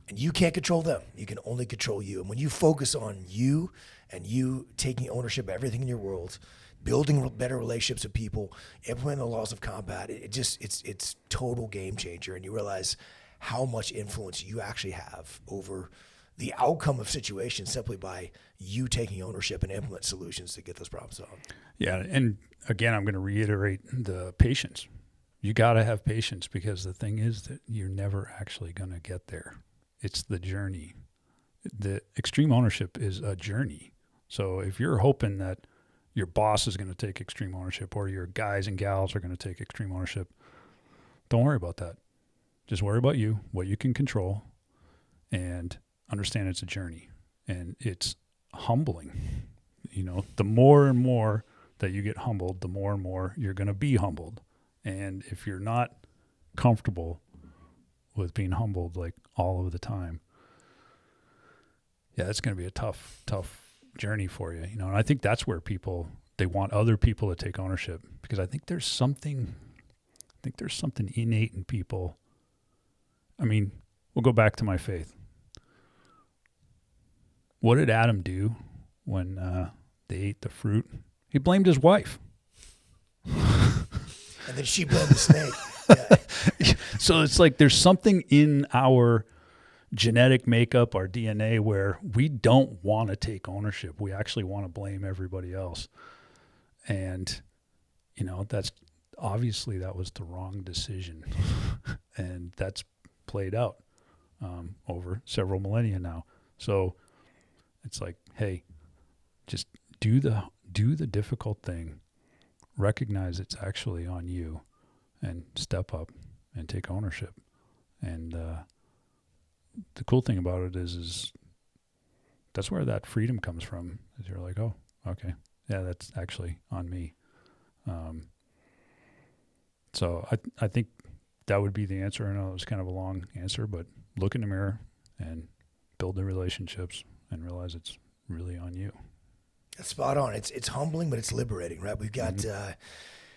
And you can't control them. You can only control you. And when you focus on you and you taking ownership of everything in your world, building better relationships with people, implementing the laws of combat, it's total game changer. And you realize how much influence you actually have over the outcome of situations simply by you taking ownership and implement solutions to get those problems solved. Yeah, and again, I'm going to reiterate the patience. You got to have patience, because the thing is that you're never actually going to get there. It's the journey. The extreme ownership is a journey. So if you're hoping that your boss is going to take extreme ownership or your guys and gals are going to take extreme ownership, don't worry about that. Just worry about you, what you can control, and understand it's a journey. And it's humbling. The more and more that you get humbled, the more and more you're going to be humbled. And if you're not comfortable with being humbled like all of the time, it's going to be a tough journey for you. And I think that's where they want other people to take ownership, because I think there's something innate in people. I mean, we'll go back to my faith. What did Adam do when they ate the fruit? He blamed his wife. And then she blamed the snake. Yeah. So it's like there's something in our genetic makeup, our DNA, where we don't want to take ownership. We actually want to blame everybody else. And, that's obviously that was the wrong decision. And that's played out over several millennia now. So it's like, hey, just do the difficult thing. Recognize it's actually on you, and step up and take ownership. And the cool thing about it is that's where that freedom comes from. Is you're like, oh, okay, yeah, that's actually on me. So I think that would be the answer. I know it was kind of a long answer, but look in the mirror and build the relationships and realize it's really on you. That's spot on. It's humbling, but it's liberating, right? We've got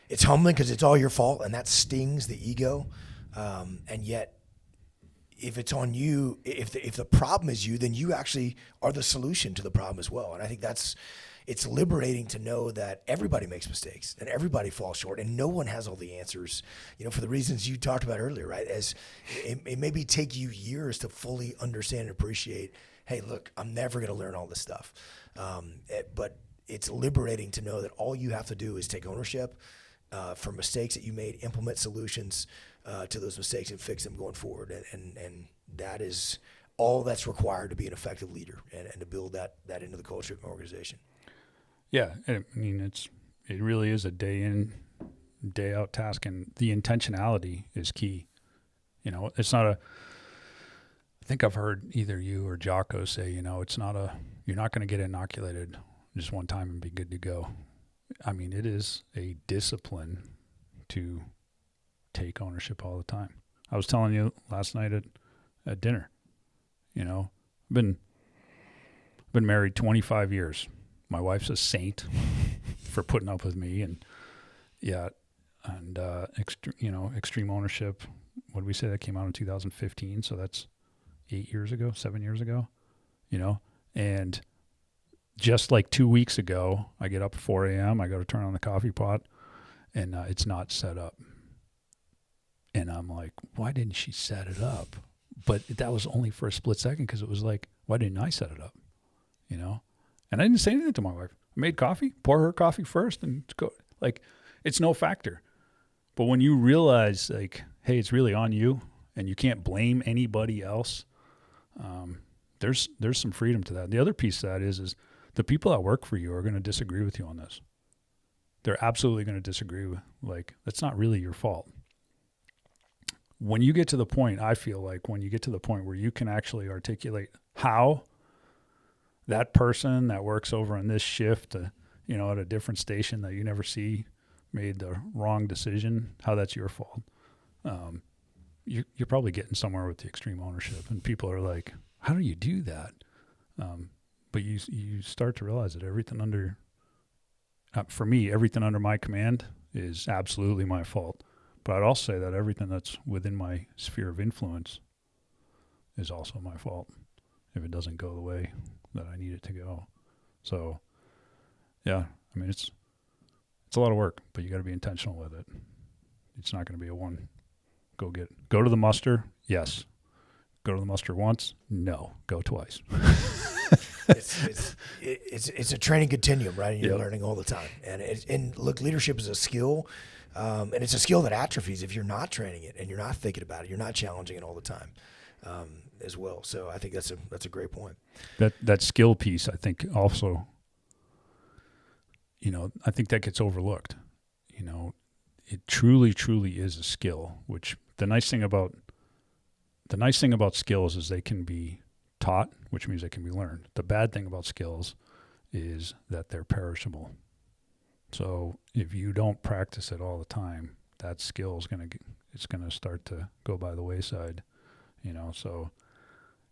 it's humbling because it's all your fault, and that stings the ego. And yet, if it's on you, if the problem is you, then you actually are the solution to the problem as well. And I think that's it's liberating to know that everybody makes mistakes and everybody falls short and no one has all the answers, for the reasons you talked about earlier, right? As it maybe take you years to fully understand and appreciate, hey, look, I'm never going to learn all this stuff. But it's liberating to know that all you have to do is take ownership for mistakes that you made, implement solutions to those mistakes and fix them going forward. And that is all that's required to be an effective leader and to build that into the culture of an organization. Yeah, I mean, it really is a day in, day out task, and the intentionality is key. It's not I think I've heard either you or Jocko say, you're not going to get inoculated just one time and be good to go. I mean, it is a discipline to take ownership all the time. I was telling you last night at dinner, I've been married 25 years. My wife's a saint for putting up with me, and extreme ownership. What did we say that came out in 2015? So that's 7 years ago, and just like 2 weeks ago, I get up at 4 a.m., I go to turn on the coffee pot, and it's not set up. And I'm like, why didn't she set it up? But that was only for a split second, because it was like, why didn't I set it up? And I didn't say anything to my wife. I made coffee, pour her coffee first, and go. Like, it's no factor. But when you realize, like, hey, it's really on you, and you can't blame anybody else, there's some freedom to that. And the other piece of that is the people that work for you are going to disagree with you on this. They're absolutely going to disagree with, like, that's not really your fault. When you get to the point, I feel like when you get to the point where you can actually articulate how that person that works over on this shift, at a different station that you never see, made the wrong decision, how that's your fault. You're probably getting somewhere with the extreme ownership, and people are like, how do you do that? But you start to realize that everything under my command is absolutely my fault. But I'd also say that everything that's within my sphere of influence is also my fault if it doesn't go the way that I need it to go. So, yeah, I mean, it's a lot of work, but you got to be intentional with it. It's not going to be a one go to the muster. Yes. Go to the muster once. No. Go twice. It's a training continuum, right? And you're learning all the time. And look, leadership is a skill. And it's a skill that atrophies if you're not training it and you're not thinking about it. You're not challenging it all the time as well. So I think that's a great point. That skill piece, I think also, I think that gets overlooked. It truly, truly is a skill, which the nice thing about skills is they can be taught, which means they can be learned. The bad thing about skills is that they're perishable. So if you don't practice it all the time, that skill is going to start to go by the wayside, So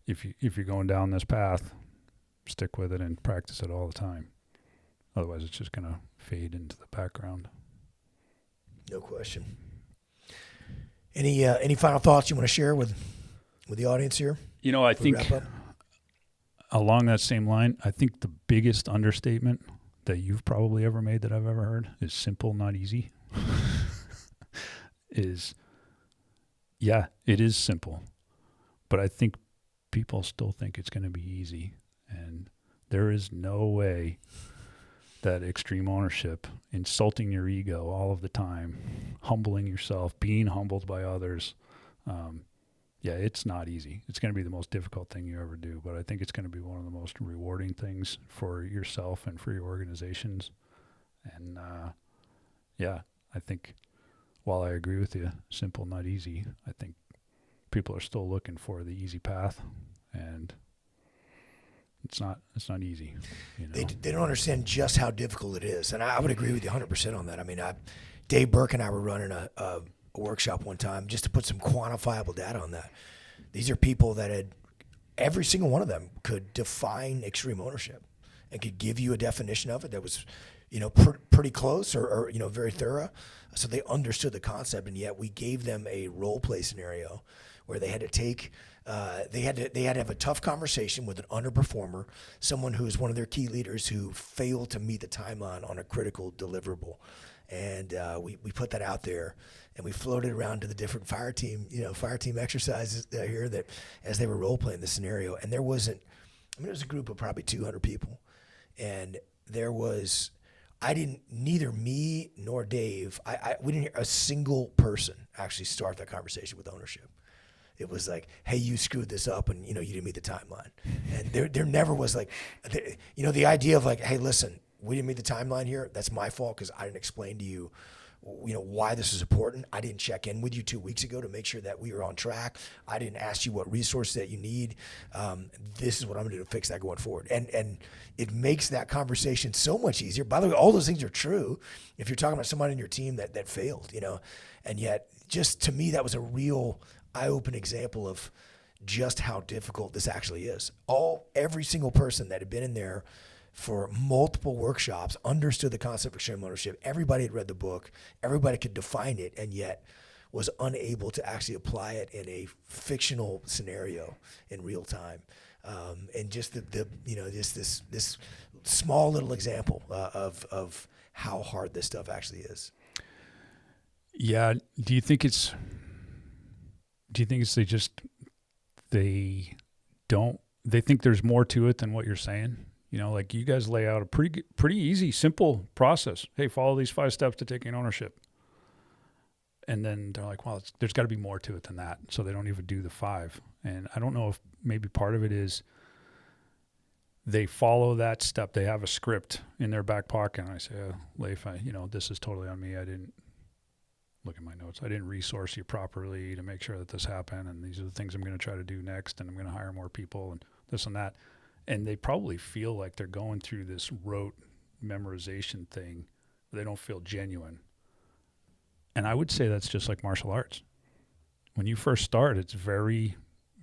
if you're going down this path, stick with it and practice it all the time. Otherwise, it's just going to fade into the background. No question. Any final thoughts you want to share with the audience here? I think along that same line, I think the biggest understatement that you've probably ever made that I've ever heard is simple, not easy. It is simple, but I think people still think it's going to be easy, and there is no way that extreme ownership, insulting your ego all of the time, humbling yourself, being humbled by others, it's not easy. It's going to be the most difficult thing you ever do, but I think it's going to be one of the most rewarding things for yourself and for your organizations. And I think while I agree with you, simple, not easy, I think people are still looking for the easy path, and it's not easy. They don't understand just how difficult it is, and I would agree with you 100% on that. I mean, Dave Burke and I were running a workshop one time just to put some quantifiable data on that. These are people that had, every single one of them could define extreme ownership and could give you a definition of it that was, pretty close or very thorough. So they understood the concept, and yet we gave them a role play scenario where they had to take, they had to have a tough conversation with an underperformer, someone who is one of their key leaders who failed to meet the timeline on a critical deliverable. And we put that out there, and we floated around to the different fire team exercises here that as they were role playing the scenario. And there was a group of probably 200 people, and neither me nor Dave, we didn't hear a single person actually start that conversation with ownership. It was like, hey, you screwed this up, and you didn't meet the timeline. And there never was like, the idea of like, hey, listen, we didn't meet the timeline here. That's my fault because I didn't explain to you, why this is important. I didn't check in with you 2 weeks ago to make sure that we were on track. I didn't ask you what resources that you need. This is what I'm going to do to fix that going forward. And it makes that conversation so much easier. By the way, all those things are true if you're talking about somebody in your team that failed, and yet just to me, that was a real eye-opening example of just how difficult this actually is. Every single person that had been in there for multiple workshops understood the concept of extreme ownership. Everybody had read the book. Everybody could define it, and yet was unable to actually apply it in a fictional scenario in real time. And just just this small little example of how hard this stuff actually is. Yeah. Do you think it's they think there's more to it than what you're saying? Like you guys lay out a pretty easy, simple process. Hey, follow these 5 steps to taking ownership. And then they're like, well, there's got to be more to it than that. So they don't even do the 5. And I don't know if maybe part of it is they follow that step. They have a script in their back pocket. And I say, Leif, this is totally on me. I didn't look at my notes. I didn't resource you properly to make sure that this happened. And these are the things I'm going to try to do next. And I'm going to hire more people and this and that. And they probably feel like they're going through this rote memorization thing. They don't feel genuine. And I would say that's just like martial arts. When you first start, it's very,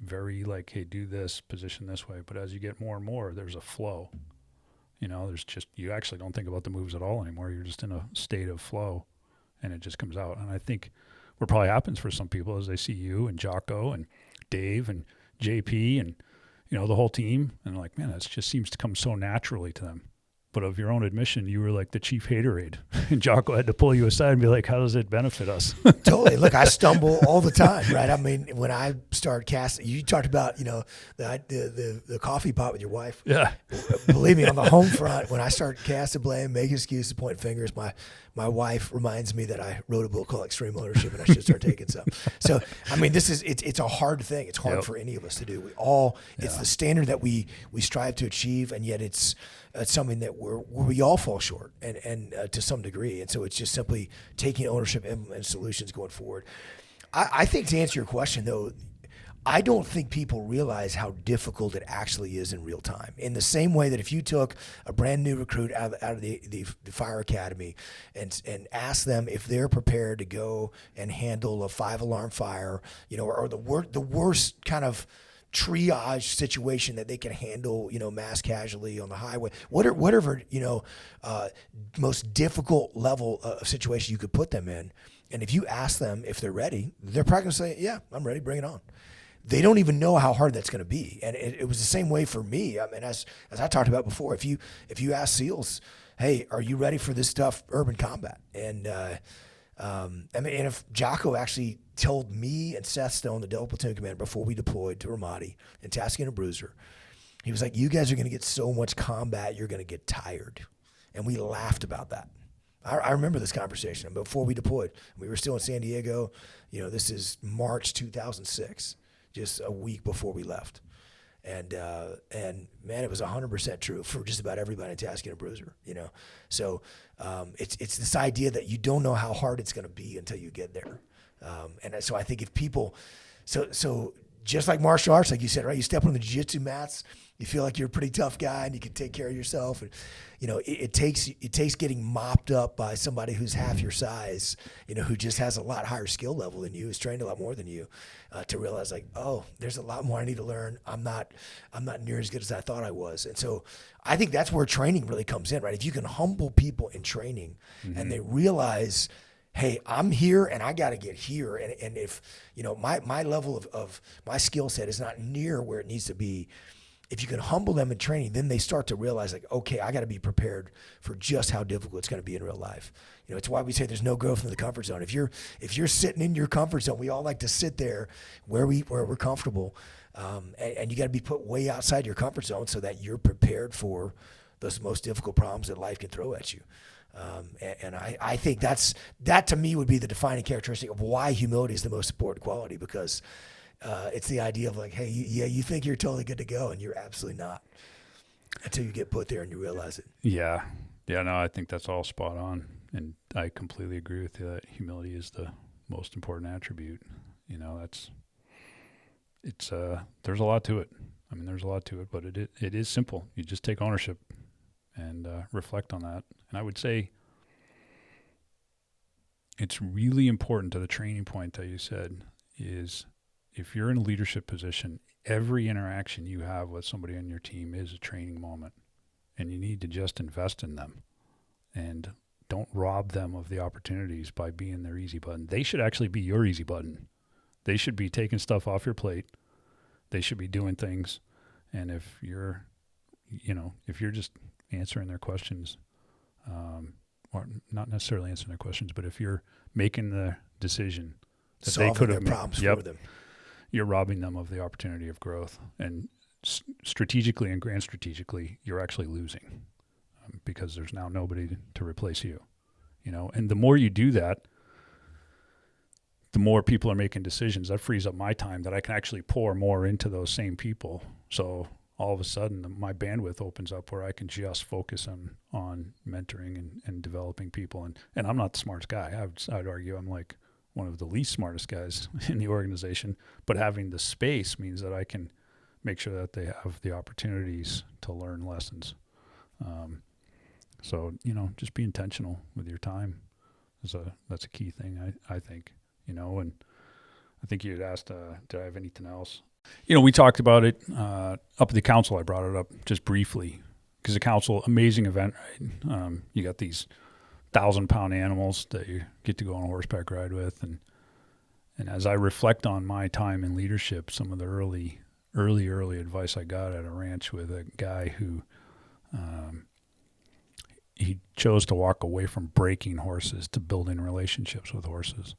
very like, hey, do this, position this way. But as you get more and more, there's a flow. You actually don't think about the moves at all anymore. You're just in a state of flow, and it just comes out. And I think what probably happens for some people is they see you and Jocko and Dave and JP and the whole team, and like, man, that just seems to come so naturally to them. But of your own admission, you were like the chief haterade. And Jocko had to pull you aside and be like, how does it benefit us? Totally. Look, I stumble all the time, right? I mean, when I start casting, you talked about, the coffee pot with your wife. Yeah. Believe me, on the home front, when I start casting blame, make excuses, point fingers, my wife reminds me that I wrote a book called Extreme Ownership and I should start taking some. So, I mean, it's a hard thing. It's hard for any of us to do. It's the standard that we strive to achieve, and yet it's something that we all fall short and to some degree. And so it's just simply taking ownership and solutions going forward. I think to answer your question though, I don't think people realize how difficult it actually is in real time. In the same way that if you took a brand new recruit out of the fire academy and asked them if they're prepared to go and handle a 5-alarm fire, or the worst kind of triage situation that they can handle, mass casualty on the highway, whatever, most difficult level of situation you could put them in. And if you ask them if they're ready, they're probably gonna say, yeah, I'm ready, bring it on. They don't even know how hard that's going to be. And it was the same way for me. I mean, as I talked about before, if you ask SEALs, hey, are you ready for this stuff, urban combat? And and if Jocko actually told me and Seth Stone, the Delta Platoon commander, before we deployed to Ramadi and tasking a bruiser, he was like, you guys are going to get so much combat, you're going to get tired. And we laughed about that. I remember this conversation before we deployed. We were still in San Diego. This is March 2006. Just a week before we left. And man, it was 100% true for just about everybody in tasking a bruiser, So it's this idea that you don't know how hard it's going to be until you get there. And so I think if people, so just like martial arts, like you said, right? You step on the jiu-jitsu mats, you feel like you're a pretty tough guy and you can take care of yourself. And, it takes getting mopped up by somebody who's half your size, who just has a lot higher skill level than you, who's trained a lot more than you, to realize like, oh, there's a lot more I need to learn. I'm not near as good as I thought I was. And so I think that's where training really comes in, right? If you can humble people in training and they realize, hey, I'm here and I got to get here. And if, my level of my skill set is not near where it needs to be, if you can humble them in training, then they start to realize like, okay, I got to be prepared for just how difficult it's going to be in real life. It's why we say there's no growth in the comfort zone. If you're sitting in your comfort zone, we all like to sit there where we're comfortable. And you got to be put way outside your comfort zone so that you're prepared for those most difficult problems that life can throw at you. And I think that to me would be the defining characteristic of why humility is the most important quality, because it's the idea of like, hey, you think you're totally good to go, and you're absolutely not until you get put there and you realize it. Yeah. No, I think that's all spot on, and I completely agree with you that humility is the most important attribute. There's a lot to it. I mean, there's a lot to it, but it is simple. You just take ownership and reflect on that. And I would say it's really important to the training point that you said is, if you're in a leadership position, every interaction you have with somebody on your team is a training moment, and you need to just invest in them and don't rob them of the opportunities by being their easy button. They should actually be your easy button. They should be taking stuff off your plate. They should be doing things. And if you're just answering their questions, or not necessarily answering their questions, but if you're making the decision that solving they could their have problems for them, you're robbing them of the opportunity of growth. And strategically and grand strategically, you're actually losing, because there's now nobody to replace you. And the more you do that, the more people are making decisions. That frees up my time that I can actually pour more into those same people. So all of a sudden, my bandwidth opens up where I can just focus on mentoring and developing people. And I'm not the smartest guy. I'd argue I'm like one of the least smartest guys in the organization. But having the space means that I can make sure that they have the opportunities to learn lessons. So just be intentional with your time. That's a key thing, I think. And I think you had asked, did I have anything else? We talked about it up at the council. I brought it up just briefly because the council, amazing event, right? You got these 1,000-pound animals that you get to go on a horseback ride with. And as I reflect on my time in leadership, some of the early advice I got at a ranch with a guy who he chose to walk away from breaking horses to building relationships with horses.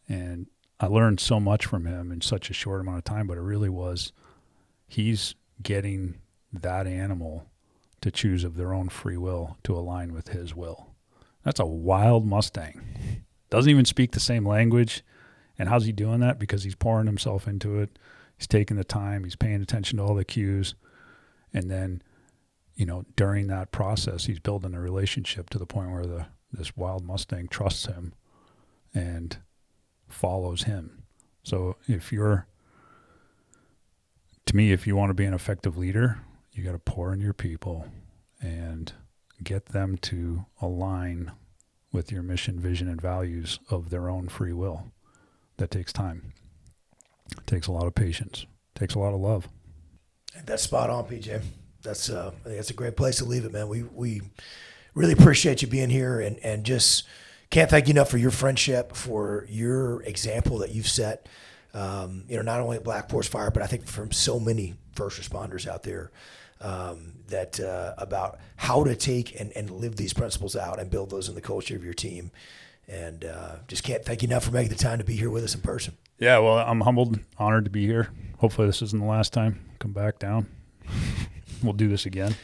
And I learned so much from him in such a short amount of time, but it really was, he's getting that animal to choose of their own free will to align with his will. That's a wild Mustang. Doesn't even speak the same language. And how's he doing that? Because he's pouring himself into it. He's taking the time. He's paying attention to all the cues. And then, during that process, he's building a relationship to the point where this wild Mustang trusts him and follows him. So if you want to be an effective leader, you got to pour into your people and get them to align with your mission, vision, and values of their own free will. That takes time. It takes a lot of patience. It takes a lot of love. That's spot on, PJ. I think that's a great place to leave it, man. We really appreciate you being here, and just can't thank you enough for your friendship, for your example that you've set, not only at Black Forest Fire, but I think from so many first responders out there, that about how to take and live these principles out and build those in the culture of your team. And just can't thank you enough for making the time to be here with us in person. Yeah, well, I'm humbled, honored to be here. Hopefully this isn't the last time. Come back down. We'll do this again.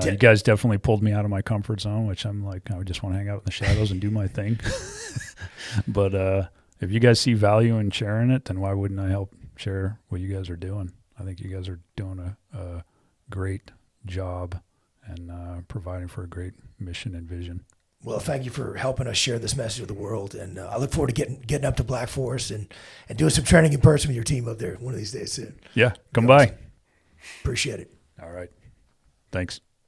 You guys definitely pulled me out of my comfort zone, which I'm like, I just want to hang out in the shadows and do my thing. But if you guys see value in sharing it, then why wouldn't I help share what you guys are doing? I think you guys are doing a great job and providing for a great mission and vision. Well, thank you for helping us share this message with the world. And I look forward to getting up to Black Forest and doing some training in person with your team up there one of these days soon. Yeah, come by. Appreciate it. All right. Thanks.